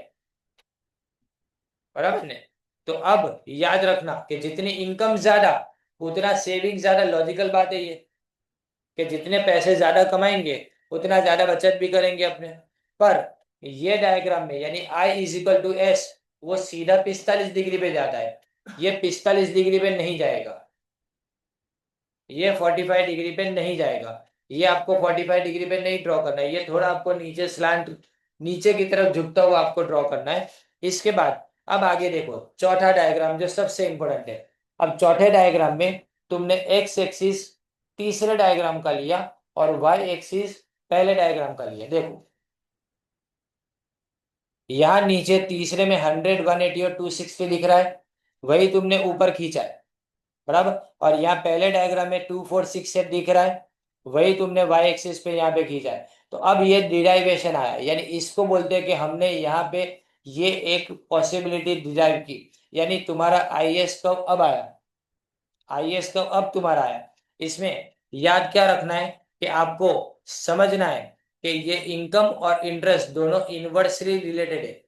S1: बराबर ने? तो अब याद रखना कि जितनी इनकम ज्यादा उतना सेविंग ज्यादा, लॉजिकल बात है ये, कि जितने पैसे ज्यादा कमाएंगे उतना ज्यादा बचत भी करेंगे अपने। पर ये डायग्राम में यानी I is equal to S, वो सीधा 45 डिग्री पे जाता है। ये 45 डिग्री पे नहीं जाएगा, ये 45 डिग्री पे नहीं जाएगा, ये आपको 45 डिग्री पे नहीं ड्रॉ करना है, ये थोड़ा आपको नीचे स्लांट, नीचे की तरफ झुकता हुआ आपको ड्रॉ करना है। इसके बाद अब आगे देखो चौथा डायग्राम जो सबसे इंपॉर्टेंट है। अब चौथे डायग्राम में तुमने एक्स एक्सिस तीसरे डायग्राम का लिया और वाई एक्सिस पहले डायग्राम का लिया। देखो यहाँ नीचे तीसरे में 100, 180 और 260 दिख रहा है, वही तुमने ऊपर खींचा है, बराबर। और यहाँ पहले डायग्राम में 2468 दिख रहा है, वही तुमने वाई एक्सिस पे यहाँ पे खींचा है। तो अब ये डिराइवेशन आया, यानी इसको बोलते हैं कि हमने यहाँ पे ये एक पॉसिबिलिटी डिराइव की, यानी तुम्हारा आई एस कब अब आया, आई एस कब अब तुम्हारा आया। इसमें याद क्या रखना है कि आपको समझना है कि ये इनकम और इंटरेस्ट दोनों इनवर्सली रिलेटेड है,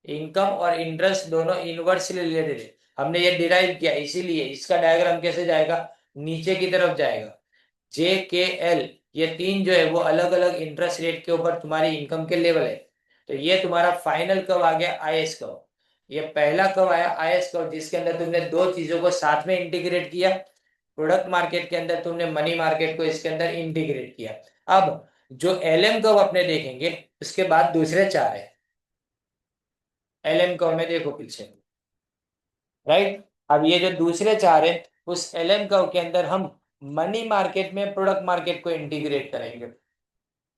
S1: इनकम और इंटरेस्ट दोनों इनवर्सली रिलेटेड है। हमने ये डिराइव किया, इसीलिए इसका डायग्राम कैसे जाएगा, नीचे की तरफ जाएगा। जे के एल ये तीन जो है वो अलग अलग इंटरेस्ट रेट के ऊपर तुम्हारी इनकम के लेवल है। तो ये तुम्हारा फाइनल कब आ गया, आईएस कब। ये पहला कब आया, आईएस कब, जिसके अंदर तुमने दो चीजों को साथ में इंटीग्रेट किया। प्रोडक्ट मार्केट के अंदर तुमने मनी मार्केट को इसके अंदर इंटीग्रेट किया। अब जो एलएम कब अपने देखेंगे, उसके बाद दूसरे चार है। एलएम कव में देखो पीछे, राइट। अब ये जो दूसरे चार है, उस एलएम कव के अंदर हम मनी मार्केट में प्रोडक्ट मार्केट को इंटीग्रेट करेंगे।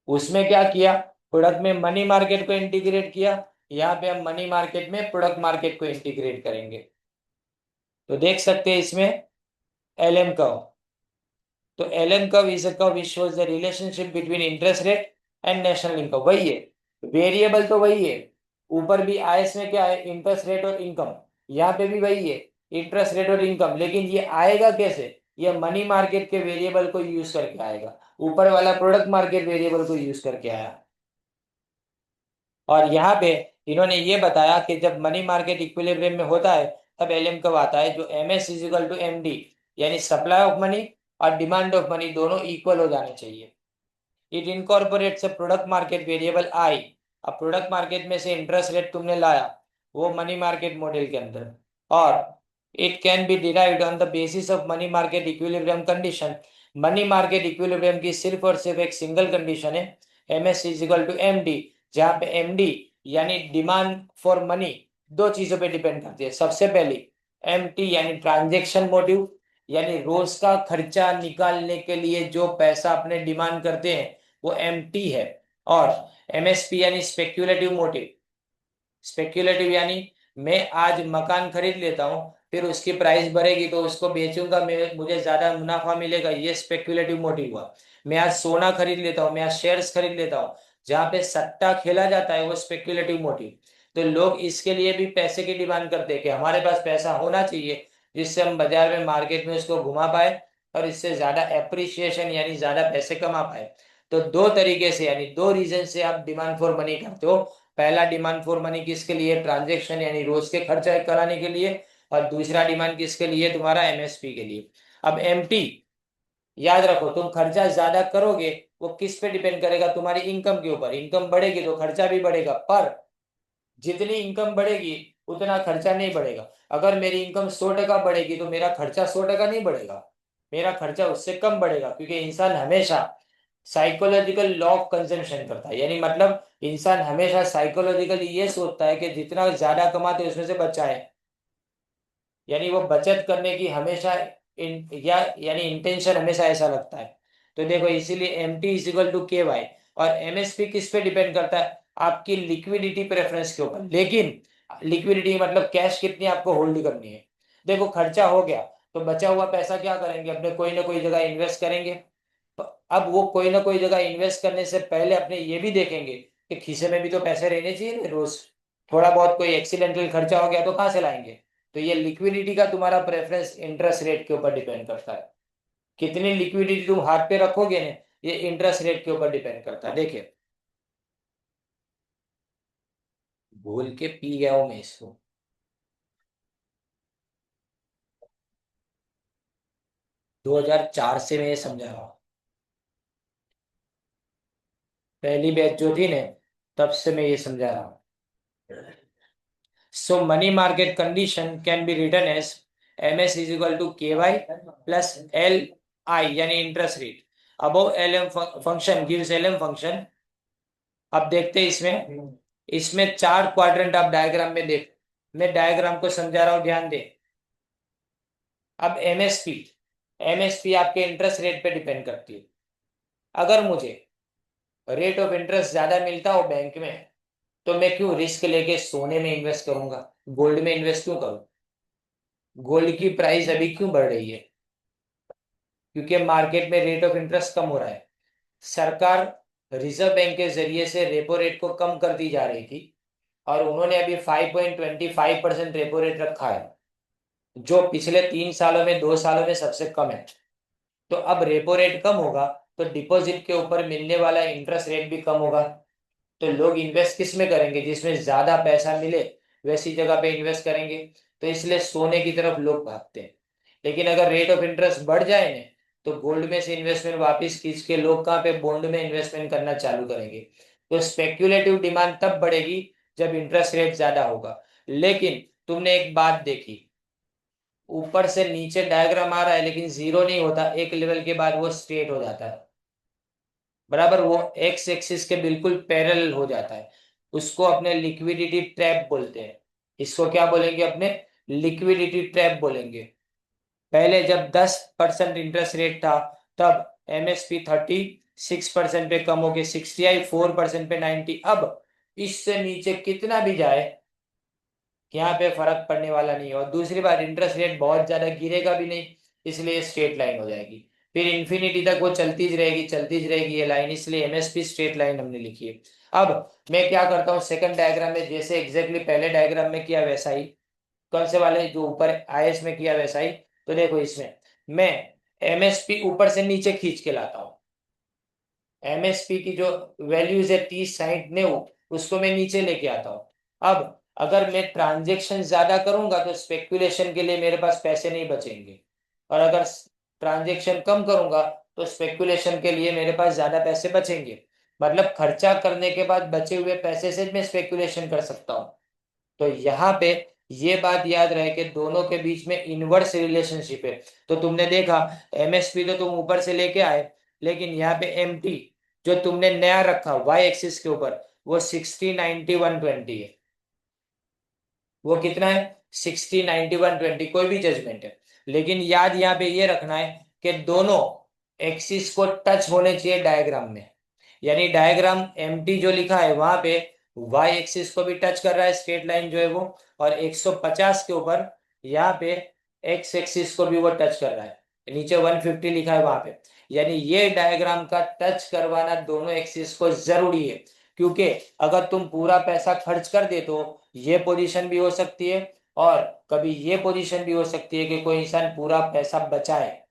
S1: उसमें क्या किया, प्रोडक्ट में मनी मार्केट को इंटीग्रेट किया, यहाँ पे हम मनी मार्केट में प्रोडक्ट मार्केट को इंटीग्रेट करेंगे। तो देख सकते हैं इसमें एलएम कव, तो एलएम कव इज अ कव which shows the relationship between interest rate and national income. वही है, वेरिएबल तो वही है। ऊपर भी आईएस में क्या है, इंटरेस्ट रेट और इनकम, यहाँ पे भी वही है, इंटरेस्ट रेट और इनकम। लेकिन ये आएगा कैसे, ये मनी मार्केट के वेरिएबल को यूज करके आएगा, ऊपर वाला प्रोडक्ट मार्केट वेरिएबल को यूज करके आया। और यहाँ पे इन्होंने ये बताया कि जब मनी मार्केट इक्विलिब्रियम में होता है तब एलएम कब आता है, जो M S is equal to M D, यानी सप्लाई ऑफ मनी और डिमांड ऑफ मनी दोनों इक्वल हो जाने चाहिए। It incorporates a product market variable I. अब प्रोडक्ट मार्केट में से इंटरेस्ट रेट तुमने लाया वो मनी मार्केट मॉडल के अंदर, और it can be derived on the basis of money market equilibrium condition. Money market equilibrium की सिर्फ और सिर्फ एक सिंगल कंडीशन है, M S is equal to M D, जहां पे एम डी यानी डिमांड फॉर मनी दो चीजों पे डिपेंड करती है। सबसे पहली एम टी यानी ट्रांजेक्शन मोटिव, यानी रोज का खर्चा निकालने के लिए जो पैसा अपने डिमांड करते हैं वो एमटी है। और एमएसपी यानी स्पेक्युलेटिव मोटिव, स्पेक्युलेटिव यानी मैं आज मकान खरीद लेता हूँ, फिर उसकी प्राइस बढ़ेगी तो उसको बेचूंगा, मैं मुझे ज्यादा मुनाफा मिलेगा, ये स्पेक्युलेटिव मोटिव हुआ। मैं आज सोना खरीद लेता हूँ, मैं आज शेयर्स खरीद लेता हूँ, जहाँ पे सट्टा खेला जाता है वो स्पेक्युलेटिव मोटिव। तो लोग इसके लिए भी पैसे की डिमांड करते हैं कि हमारे पास पैसा होना चाहिए जिससे हम बाजार में मार्केट में उसको घुमा पाए और इससे ज्यादा एप्रिसिएशन यानी ज्यादा पैसे कमा पाए। तो दो तरीके से यानी दो रीजन से आप डिमांड फॉर मनी करते हो। पहला डिमांड फॉर मनी किसके लिए, ट्रांजेक्शन यानी रोज के खर्चा कराने के लिए, और दूसरा डिमांड किसके लिए, तुम्हारा एमएसपी के लिए। अब एमटी, याद रखो तुम खर्चा ज्यादा करोगे वो किस पे डिपेंड करेगा, तुम्हारी इनकम के ऊपर। इनकम बढ़ेगी तो खर्चा भी बढ़ेगा, पर जितनी इनकम बढ़ेगी उतना खर्चा नहीं बढ़ेगा। अगर मेरी इनकम 100% बढ़ेगी तो मेरा खर्चा 100% नहीं बढ़ेगा, मेरा खर्चा उससे कम बढ़ेगा, क्योंकि इंसान हमेशा साइकोलॉजिकल लॉ ऑफ कंजम्पशन करता है। यानी मतलब इंसान हमेशा साइकोलॉजिकली ये सोचता है कि जितना ज्यादा कमाते उसमें से बचाए, यानी वो बचत करने की हमेशा यानी इंटेंशन हमेशा ऐसा लगता है। तो देखो इसीलिए एम टी इजिकल टू के वाई। और एमएसपी किस पे डिपेंड करता है, आपकी लिक्विडिटी प्रेफरेंस के ऊपर। लेकिन लिक्विडिटी मतलब कैश कितनी आपको होल्ड करनी है। देखो खर्चा हो गया तो बचा हुआ पैसा क्या करेंगे, अपने कोई ना कोई जगह इन्वेस्ट करेंगे। अब वो कोई ना कोई जगह इन्वेस्ट करने से पहले अपने ये भी देखेंगे कि खीसे में भी तो पैसे रहने चाहिए ना रोज। थोड़ा बहुत कोई एक्सीडेंटल खर्चा हो गया तो कहाँ से लाएंगे। तो ये लिक्विडिटी का तुम्हारा प्रेफरेंस इंटरेस्ट रेट के ऊपर डिपेंड करता है। कितनी लिक्विडिटी तुम हाथ पे रखोगे ना, ये इंटरेस्ट रेट के ऊपर डिपेंड करता है। देखिए भूल के पी गया हूं मैं इसको। 2004 से मैं ये समझा रहा हूँ, पहली बैच जो थी ना तब से मैं ये समझा रहा हूँ। So money market condition can be written as MS is equal to KY plus LI यानी interest rate above LM function gives LM function. अब देखते हैं इसमें चार क्वाड्रेंट आप डायग्राम में देख, मैं डायग्राम को समझा रहा हूं, ध्यान दे। अब एमएसपी आपके इंटरेस्ट रेट पे डिपेंड करती है। अगर मुझे रेट ऑफ इंटरेस्ट ज्यादा मिलता हो बैंक में, तो मैं क्यों रिस्क लेके सोने में इन्वेस्ट करूंगा, गोल्ड में इन्वेस्ट क्यों करूं? गोल्ड की प्राइस अभी क्यों बढ़ रही है? क्योंकि मार्केट में रेट ऑफ इंटरेस्ट कम हो रहा है। सरकार रिजर्व बैंक के जरिए से रेपो रेट को कम कर दी जा रही थी, और उन्होंने अभी 5.25% रेपो रेट रखा है, जो पिछले 3 सालों में 2 सालों में सबसे कम है। तो अब रेपो रेट कम होगा तो डिपॉजिट के ऊपर मिलने वाला इंटरेस्ट रेट भी कम होगा। तो लोग इन्वेस्ट किस में करेंगे? जिसमें ज्यादा पैसा मिले वैसी जगह पे इन्वेस्ट करेंगे। तो इसलिए सोने की तरफ लोग भागते हैं। लेकिन अगर रेट ऑफ इंटरेस्ट बढ़ जाए ना, तो गोल्ड में से इन्वेस्टमेंट वापस खींच के लोग कहाँ पे बॉन्ड में इन्वेस्टमेंट करना चालू करेंगे। तो स्पेक्युलेटिव डिमांड तब बढ़ेगी जब इंटरेस्ट रेट ज्यादा होगा। लेकिन तुमने एक बात देखी, ऊपर से नीचे डायग्राम आ रहा है लेकिन जीरो नहीं होता, एक लेवल के बाद वो स्ट्रेट हो जाता है, बराबर, वो एक्स एक्सिस के बिल्कुल पैरेलल हो जाता है। उसको अपने लिक्विडिटी ट्रैप बोलते हैं। इसको क्या बोलेंगे? अपने लिक्विडिटी ट्रैप बोलेंगे। पहले जब 10% इंटरेस्ट रेट था, तब एमएसपी 36% पे कम होके 60 आई, 4% पे 90। अब इससे नीचे कितना भी जाए यहाँ पे फर्क पड़ने वाला नहीं है। और दूसरी बात, इंटरेस्ट रेट बहुत ज्यादा गिरेगा भी नहीं, इसलिए स्ट्रेट लाइन हो जाएगी। फिर इन्फिनिटी तक वो चलती ज रहेगी ये लाइन, इसलिए एमएसपी स्ट्रेट लाइन हमने लिखी है। अब मैं क्या करता हूँ, सेकंड डायग्राम में जैसे एग्जैक्टली पहले डायग्राम में किया वैसा ही, कौन से वाले जो ऊपर आईएस में किया वैसा ही। तो देखो इसमें मैं एमएसपी ऊपर से नीचे खींच के लाता हूँ। एमएसपी की जो वैल्यूज है 30, 60, 90, उसको मैं नीचे लेके आता हूँ। अब अगर मैं ट्रांजेक्शन ज्यादा करूंगा तो स्पेकुलेशन के लिए मेरे पास पैसे नहीं बचेंगे, और अगर ट्रांजेक्शन कम करूंगा तो स्पेकुलेशन के लिए मेरे पास ज्यादा पैसे बचेंगे। मतलब खर्चा करने के बाद बचे हुए पैसे से मैं स्पेकुलेशन कर सकता हूँ। तो यहाँ पे ये बात याद रहे कि दोनों के बीच में इनवर्स रिलेशनशिप है। तो तुमने देखा एमएसपी तो तुम ऊपर से लेके आए, लेकिन यहाँ पे एमटी जो तुमने नया रखा वाई एक्सिस के ऊपर, वो 60, 90, 120 है। वो कितना है? 60, 90, 120, कोई भी जजमेंट है। लेकिन याद यहाँ पे ये रखना है कि दोनों एक्सिस को टच होने चाहिए डायग्राम में। यानी डायग्राम एमटी जो लिखा है वहां पे वाई एक्सिस को भी टच कर रहा है, स्ट्रेट लाइन जो है वो, और 150 के ऊपर यहाँ पे एक्स एक्सिस को भी वो टच कर रहा है, नीचे 150 लिखा है वहां पे। यानी ये डायग्राम का टच करवाना दोनों एक्सिस को जरूरी है, क्योंकि अगर तुम पूरा पैसा खर्च कर दे तो ये पोजीशन भी हो सकती है, और कभी ये पोजीशन भी हो सकती है कि कोई इंसान पूरा पैसा बचाए,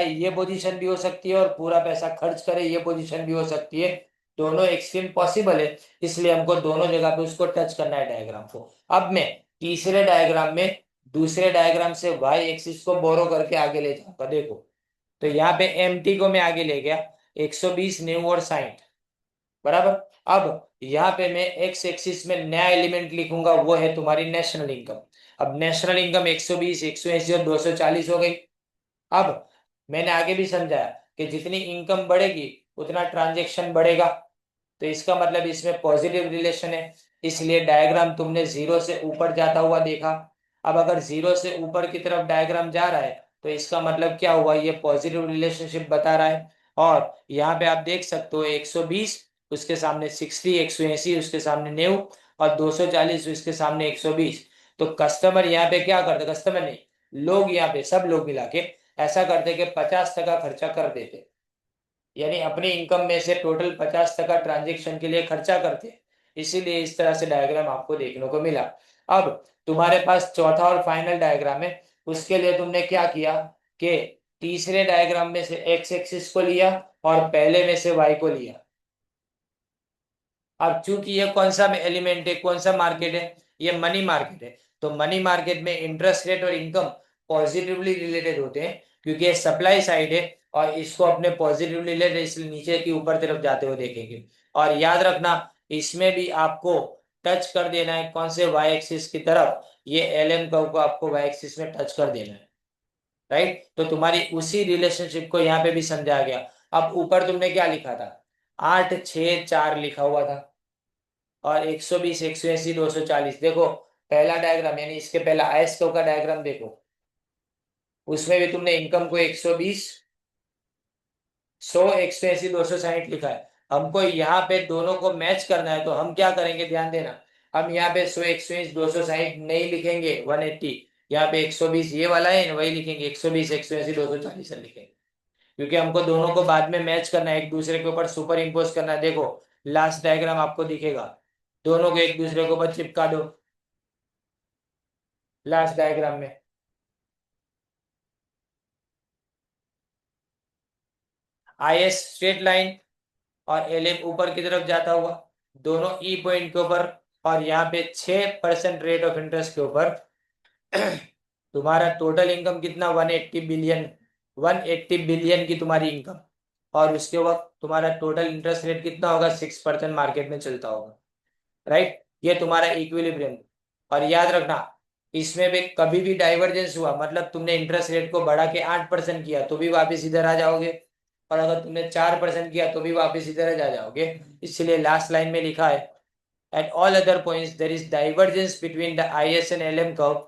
S1: ये पोजीशन भी हो सकती है, और पूरा पैसा खर्च करे, ये पोजीशन भी हो सकती है। दोनों एक्सट्रीम पॉसिबल है, इसलिए हमको दोनों जगह पे उसको टच करना है डायग्राम को। अब मैं तीसरे डायग्राम में दूसरे डायग्राम से वाई एक्सिस को बोरो करके आगे ले जाऊंगा। देखो, तो यहाँ पे एमटी को मैं आगे ले गया, 120, 90 और 60, बराबर। अब यहाँ पे मैं एक्स एक्सिस में नया एलिमेंट लिखूंगा, वो है तुम्हारी नेशनल इनकम। अब नेशनल इनकम 120, 180 और 240 हो गई। अब मैंने आगे भी समझाया कि जितनी इनकम बढ़ेगी उतना ट्रांजेक्शन बढ़ेगा, तो इसका मतलब इसमें पॉजिटिव रिलेशन है, इसलिए डायग्राम तुमने जीरो से ऊपर जाता हुआ देखा। अब अगर जीरो से ऊपर की तरफ डायग्राम जा रहा है तो इसका मतलब क्या हुआ? ये पॉजिटिव रिलेशनशिप बता रहा है। और यहाँ पे आप देख सकते हो 120 उसके सामने 60, 180 उसके सामने 90, और 240 उसके सामने 120। तो कस्टमर यहाँ पे क्या करते? कस्टमर नहीं, लोग यहाँ पे सब लोग मिला के ऐसा करते कि 50% खर्चा कर देते, यानी अपनी इनकम में से टोटल 50% ट्रांजेक्शन के लिए खर्चा करते हैं। इसीलिए इस तरह से डायग्राम आपको देखने को मिला। अब तुम्हारे पास चौथा और फाइनल डायग्राम है, उसके लिए तुमने क्या किया कि तीसरे डायग्राम में से एक्स एक्सिस को लिया और पहले में से वाई को लिया। अब चूंकि ये कौन सा एलिमेंट है, कौन सा मार्केट है? ये मनी मार्केट है। तो मनी मार्केट में इंटरेस्ट रेट और इनकम पॉजिटिवली रिलेटेड होते हैं, क्योंकि ये सप्लाई साइड है, और इसको अपने पॉजिटिवली रिलेटेड इसलिए नीचे की ऊपर तरफ जाते हुए देखेंगे। और याद रखना, इसमें भी आपको टच कर देना है कौन से वाई एक्सिस की तरफ, ये LM कर्व को आपको वाई एक्सिस में टच कर देना है, राइट। तो तुम्हारी उसी रिलेशनशिप को यहाँ पे भी समझा गया। अब ऊपर तुमने क्या लिखा था, 8 6 4 लिखा हुआ था, और 120 180 240। देखो पहला डायग्राम यानी इसके पहला आयस कर्व का डायग्राम देखो, उसमें भी तुमने इनकम को 120 100 180 260 लिखा है। हमको यहाँ पे दोनों को मैच करना है, तो हम क्या करेंगे ध्यान देना, हम यहाँ पे 100 120 260 नहीं लिखेंगे 180, यहाँ पे 120 ये वाला है, वही लिखेंगे 120 180 240 लिखेंगे, क्योंकि हमको दोनों को बाद में मैच करना है, एक दूसरे के ऊपर सुपर इम्पोज करना है। देखो लास्ट डायग्राम आपको दिखेगा, दोनों को एक दूसरे के ऊपर चिपका दो लास्ट डायग्राम में। IS स्ट्रेट लाइन और LM ऊपर की तरफ जाता हुआ, दोनों ई पॉइंट के ऊपर, और यहाँ पे 6% रेट ऑफ इंटरेस्ट के ऊपर तुम्हारा टोटल इनकम कितना, 180 बिलियन, 180 बिलियन की तुम्हारी इनकम, और उसके वक्त तुम्हारा टोटल इंटरेस्ट रेट कितना होगा, 6% मार्केट में चलता होगा, राइट। ये तुम्हारा इक्विलिब्रियम। और याद रखना, इसमें भी कभी भी डाइवर्जेंस हुआ, मतलब तुमने इंटरेस्ट रेट को बढ़ा के 8% किया तो भी वापस इधर आ जाओगे, और अगर तुमने 4% किया तो भी वापस इधर आ जाओगे। इसलिए लास्ट लाइन में लिखा है, at all other points there is divergence between the IS and LM curve.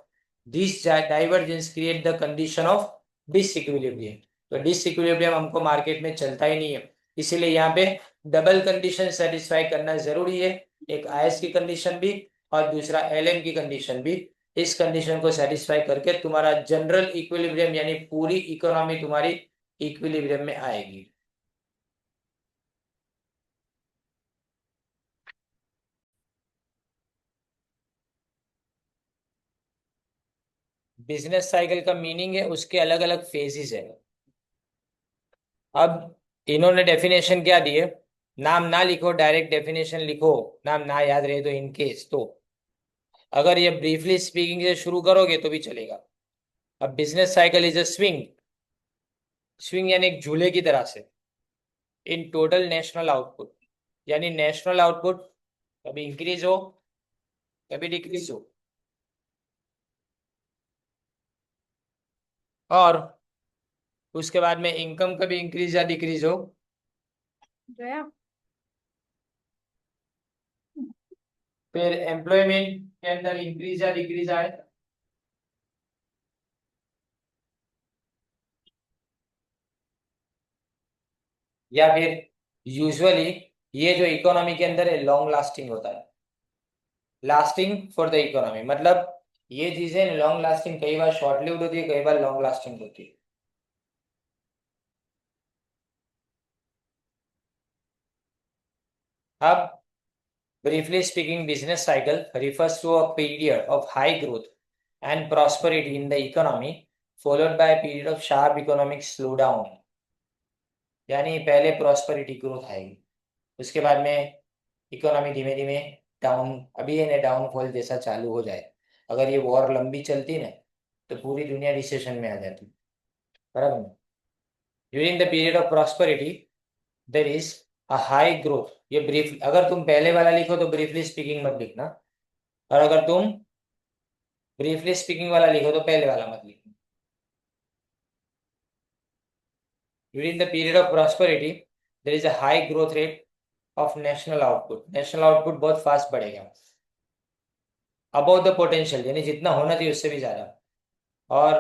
S1: This divergence create the condition of disequilibrium. तो डिसइक्विलिब्रियम हमको मार्केट में चलता ही नहीं है, इसीलिए यहाँ पे डबल कंडीशन सेटिस्फाई करना जरूरी है, एक IS की कंडीशन भी और दूसरा LM की कंडीशन भी। इस कंडीशन को सेटिस्फाई करके तुम्हारा जनरल इक्विलिब्रियम यानी पूरी इकोनॉमी तुम्हारी इक्विलिब्रियम में आएगी। बिजनेस साइकिल का मीनिंग है, उसके अलग अलग फेजेस है। अब इन्होंने डेफिनेशन क्या दी है, नाम ना लिखो, डायरेक्ट डेफिनेशन लिखो, नाम ना याद रहे तो इन केस, तो अगर ये ब्रीफली स्पीकिंग से शुरू करोगे तो भी चलेगा। अब business cycle is a swing, swing यानी एक झूले की तरह से, इन टोटल नेशनल आउटपुट, यानी नेशनल आउटपुट कभी इंक्रीज हो कभी डिक्रीज हो, और उसके बाद में इनकम कभी इंक्रीज या डिक्रीज हो, गया। फिर एम्प्लॉयमेंट के अंदर इंक्रीज या डिक्रीज आए, या फिर यूजुअली ये जो इकोनॉमी के अंदर है लॉन्ग लास्टिंग होता है, लास्टिंग फॉर द इकोनॉमी, मतलब ये चीजें लॉन्ग लास्टिंग, कई बार शॉर्ट लिव्ड होती है, कई बार लॉन्ग लास्टिंग होती है। अब briefly speaking, business cycle refers to a period of high growth and prosperity in the economy followed by a period of sharp economic slowdown, यानी पहले प्रॉस्पेरिटी ग्रोथ आएगी, उसके बाद में इकोनॉमी धीमे धीमे डाउन, अभी ये डाउनफॉल जैसा चालू हो जाए, अगर ये वॉर लंबी चलती ना तो पूरी दुनिया रिसेशन में आ जाती, बराबर। During the period of prosperity there is a high growth, ये ब्रीफ, अगर तुम पहले वाला लिखो तो ब्रीफली स्पीकिंग मत लिखना, और अगर तुम ब्रीफली स्पीकिंग वाला लिखो तो पहले वाला मत लिखना। During the period of prosperity there is a high growth rate of national output, national output बहुत फास्ट बढ़ेगा, अबव द पोटेंशियल यानी जितना होना चाहिए उससे भी ज्यादा, और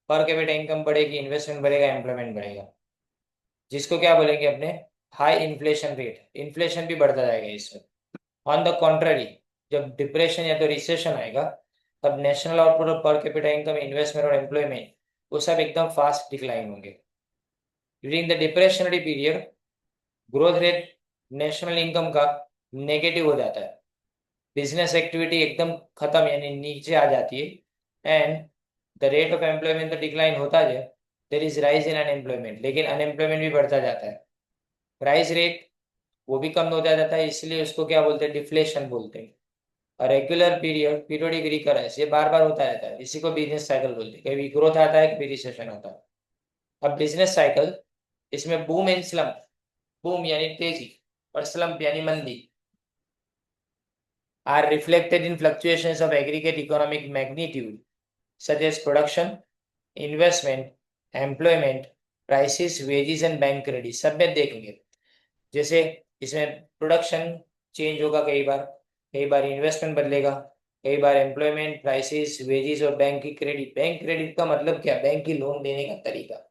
S1: पर कैपिटा इनकम बढ़ेगी, इन्वेस्टमेंट बढ़ेगा, एम्प्लॉयमेंट बढ़ेगा, जिसको क्या बोलेंगे अपने, हाई इन्फ्लेशन रेट, इन्फ्लेशन भी बढ़ता जाएगा इसमें। ऑन द कॉन्ट्ररी, जब डिप्रेशन या तो रिसेशन आएगा तब नेशनल आउटपुट और पर कैपिटा इनकम, इन्वेस्टमेंट और एम्प्लॉयमेंट वो सब एकदम फास्ट डिक्लाइन होंगे। During the depressionary period growth rate national income का नेगेटिव हो जाता है, बिजनेस एक्टिविटी एकदम खत्म यानी नीचे आ जाती है, and the rate of employment तो डिक्लाइन होता है, there is rise in unemployment, लेकिन अनएम्प्लॉयमेंट भी बढ़ता जाता है, प्राइस रेट वो भी कम होता जाता है, इसलिए उसको क्या बोलते हैं, डिफ्लेशन बोलते हैं। और रेगुलर पीरियड, पीरियोडिक रिकरेंस, ये बार बार होता रहता है, इसी को बिजनेस साइकिल बोलते हैं, कभी ग्रोथ आता है कभी रिसेशन आता है। अब बिजनेस साइकिल, इसमें बूम एंड स्लम्प, बूम यानी तेजी और स्लम्प यानी मंदी, are reflected in fluctuations of aggregate economic magnitude such as production, investment, employment, prices, wages and bank credit. सब में देखेंगे, जैसे इसमें प्रोडक्शन चेंज होगा, कई बार इन्वेस्टमेंट बदलेगा, कई बार एम्प्लॉयमेंट, प्राइसेस, वेजेस और बैंक की क्रेडिट। बैंक क्रेडिट का मतलब क्या? बैंक की लोन देने का तरीका।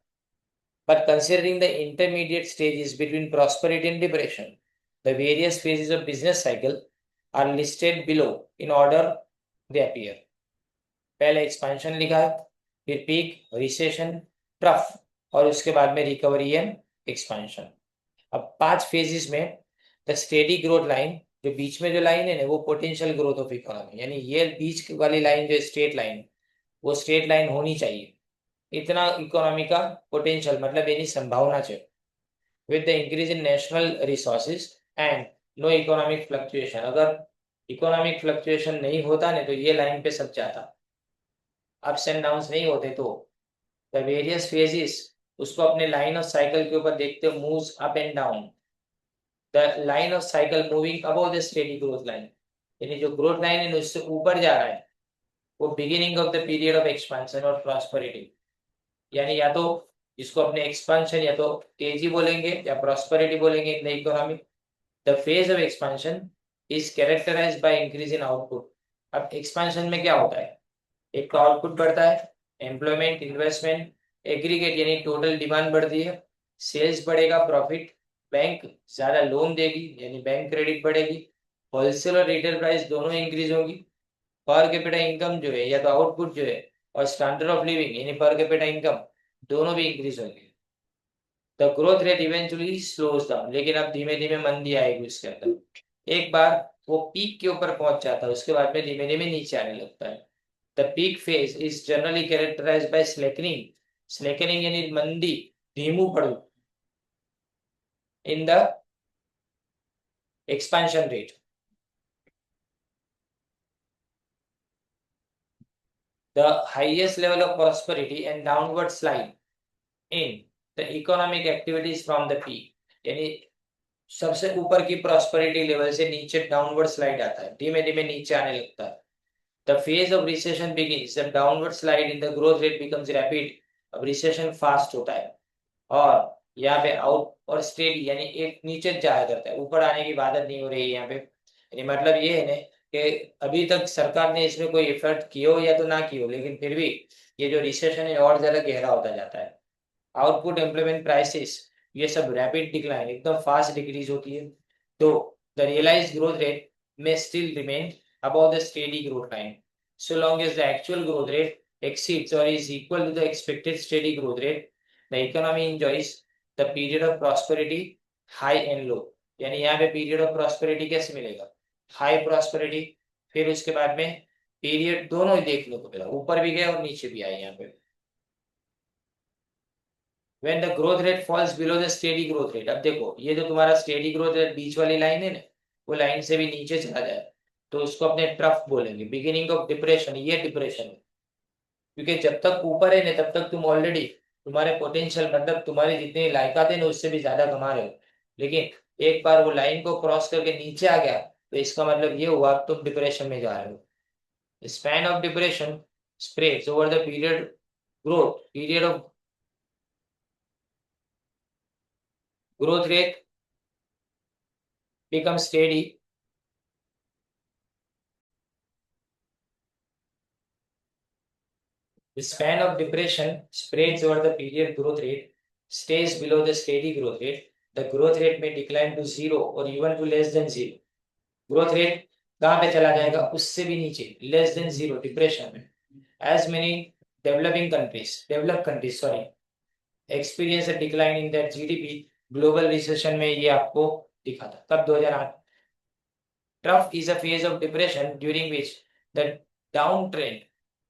S1: But considering the intermediate stages between prosperity and depression, the various phases of business cycle are listed below in order they appear. पहले एक्सपेंशन लिखा है, फिर पीक, रिसेशन, ट्रफ और उसके बाद में रिकवरी एंड एक्सपेंशन। अब 5 फेजेस में द स्टेडी ग्रोथ लाइन, जो बीच में जो लाइन है ना, वो पोटेंशियल ग्रोथ ऑफ इकोनॉमी, यानी ये बीच वाली लाइन जो स्ट्रेट लाइन, वो स्ट्रेट लाइन होनी चाहिए। इतना इकोनॉमी का पोटेंशियल मतलब यानी संभावना चाहिए। With the increase in national resources and no economic fluctuation, अगर इकोनॉमिक फ्लक्चुएशन नहीं होता ना तो ये लाइन पे सब जाता, अप्स एंड डाउन्स नहीं होते तो द वेरियस फेजेस, उसको अपने लाइन ऑफ साइकिल के ऊपर देखते हो, moves up and down, the line of cycle moving above the steady growth line, यानी जो ग्रोथ लाइन है उससे ऊपर जा रहा है, वो beginning of the period of expansion और प्रॉस्पेरिटी, यानी या तो इसको अपने एक्सपेंशन या तो तेजी बोलेंगे या प्रॉस्पेरिटी बोलेंगे in the economy. The phase of expansion is characterised by increase in output. अब एक्सपेंशन में क्या होता है? एक तो आउटपुट बढ़ता है, एम्प्लॉयमेंट, इन्वेस्टमेंट, एग्रीगेट यानी टोटल डिमांड बढ़ती है, सेल्स बढ़ेगा, प्रॉफिट, बैंक ज्यादा लोन देगी यानी बैंक क्रेडिट बढ़ेगी, होलसेल और रिटेल प्राइस दोनों इंक्रीज होगी, पर कैपिटा इनकम जो है या तो आउटपुट जो है और स्टैंडर्ड ऑफ लिविंग यानी पर कैपिटा इनकम दोनों भी इंक्रीज होंगे। The growth rate eventually slows down, लेकिन अब धीमे धीमे मंदी आएगी उसके अंदर। एक बार वो पीक के ऊपर पहुंच जाता है, उसके बाद में धीमे धीमे नीचे आने लगता है। The peak phase is generally characterized by slackening, slackening यानी मंदी, धीमू पड़ू in the expansion rate. The highest level of prosperity and downward slide in the economic activities from the peak, यानी सबसे ऊपर की प्रॉस्पेरिटी लेवल से नीचे डाउनवर्ड स्लाइड आता है, धीमे धीमे नीचे आने लगता है। The phase of recession begins जब downward slide in the growth rate becomes rapid, अब रिसेशन फास्ट होता है और यहाँ पे आउट और स्टेडी यानी एक नीचे जाया करता है, ऊपर आने की आदत नहीं हो रही है यहाँ पे। यानी मतलब ये है ना कि अभी तक सरकार ने इसमें कोई इफर्ट किया हो या तो ना किया हो, लेकिन फिर भी ये जो रिसेशन है और ज्यादा गहरा होता जाता है। आउटपुट, एम्प्लॉयमेंट, प्राइसेस, ये सब रैपिड डिक्लाइन, एकदम फास्ट डिक्रीज होती है। तो द रियलाइज्ड ग्रोथ रेट में still remain above the steady growth line so long as the actual growth rate exceeds or is equal to the expected steady growth rate, the economy enjoys the period of prosperity high and low। यानी यहाँ पे period of prosperity कैसे मिलेगा? High prosperity, फिर उसके बाद में period दोनों ही देखने को मिला, ऊपर भी गए और नीचे भी आए यहाँ पे। When the growth rate falls below the steady growth rate, अब देखो ये जो तुम्हारा स्टेडी ग्रोथ रेट बीच वाली लाइन है ना, वो लाइन से भी नीचे चला जाए तो उसको अपने ट्रफ बोलेंगे, बिगिनिंग ऑफ डिप्रेशन, ये डिप्रेशन है। क्योंकि जब तक ऊपर है ना तब तक तुम ऑलरेडी तुम्हारे पोटेंशियल मतलब तुम्हारी जितनी लायकात है ना उससे भी ज्यादा कमा रहे हो, लेकिन एक बार वो लाइन को क्रॉस करके नीचे आ गया तो इसका मतलब ये हुआ तुम डिप्रेशन में जा रहे हो। Span of depression spreads over the period of growth rate becomes steady, the span of depression spreads over the period, growth rate stays below the steady growth rate, the growth rate may decline to zero or even to less than zero। growth rate कहाँ पे चला जाएगा? उससे भी नीचे, less than zero, depression में। as many developed countries sorry experience a decline in their GDP, global recession में ये आपको दिखा था कब? 2008। Trough is a phase of depression during which the downtrend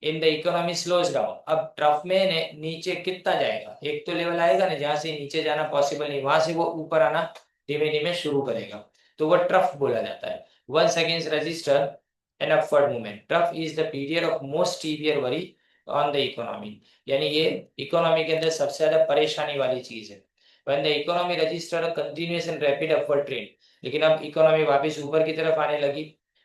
S1: in the economy slows down। अब trough में नीचे कितना जाएगा? एक तो लेवल आएगा ना जहां से नीचे जाना पॉसिबल नहीं, वहां से वो ऊपर आना धीमे धीमे शुरू करेगा, तो वो ट्रफ बोला जाता है। once again register an upward movement, trough is the period of most severe worry on the economy। यानी ये इकोनॉमी के अंदर सबसे ज्यादा परेशानी वाली चीज है। when the economy register a continuous and rapid upward trend, लेकिन अब इकोनॉमी वापस ऊपर की तरफ आने लगी,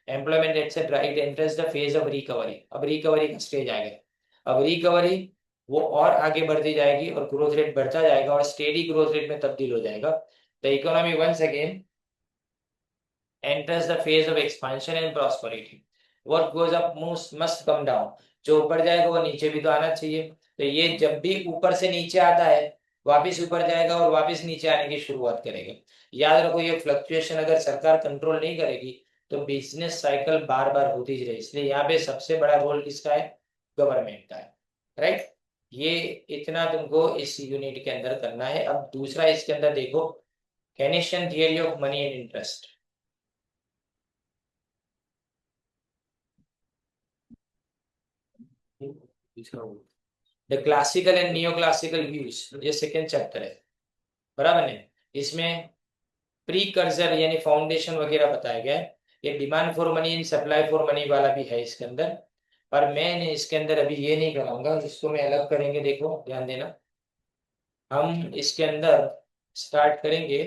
S1: employment etcetera, it enters the phase of recovery. अब रिकवरी का स्टेज आ गया। अब रिकवरी वो और आगे बढ़ती जाएगी और ग्रोथ रेट बढ़ता जाएगा और स्टेडी ग्रोथ रेट में तब्दील हो जाएगा। The economy once again enters the phase of expansion and prosperity. What goes up must come down. जो ऊपर जाएगा वो नीचे भी तो आना चाहिए। तो ये जब भी ऊपर से नीचे आता है वापस ऊपर जाएगा और वापस नीचे आने की शुरुआत करेगा। याद रखो ये फ्लक्चुएशन अगर सरकार कंट्रोल नहीं करेगी तो बिजनेस साइकिल बार बार होती ही रहे। इसलिए यहाँ पे सबसे बड़ा रोल किसका है? गवर्नमेंट का है, राइट। ये इतना तुमको इस यूनिट के अंदर करना है। अब दूसरा इसके अंदर देखो, Keynesian theory of money and interest. The classical and neo classical views, ये सेकेंड चैप्टर है, बराबर है। इसमें प्री कर्जर यानी फाउंडेशन वगैरह बताया गया है। ये demand for money and supply for money वाला भी है इसके अंदर, पर मैंने इसके अंदर अभी ये नहीं कराऊंगा, इसको मैं अलग करेंगे। देखो ध्यान देना, हम इसके अंदर स्टार्ट करेंगे।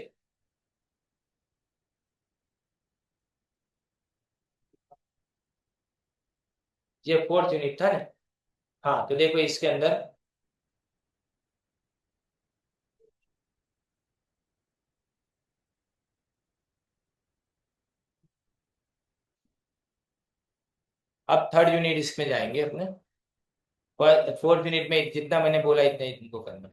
S1: ये फोर्थ यूनिट था ना। हाँ तो देखो इसके अंदर अब थर्ड यूनिट इसमें जाएंगे अपने। फोर्थ यूनिट में जितना मैंने बोला इतना ही तुमको करना।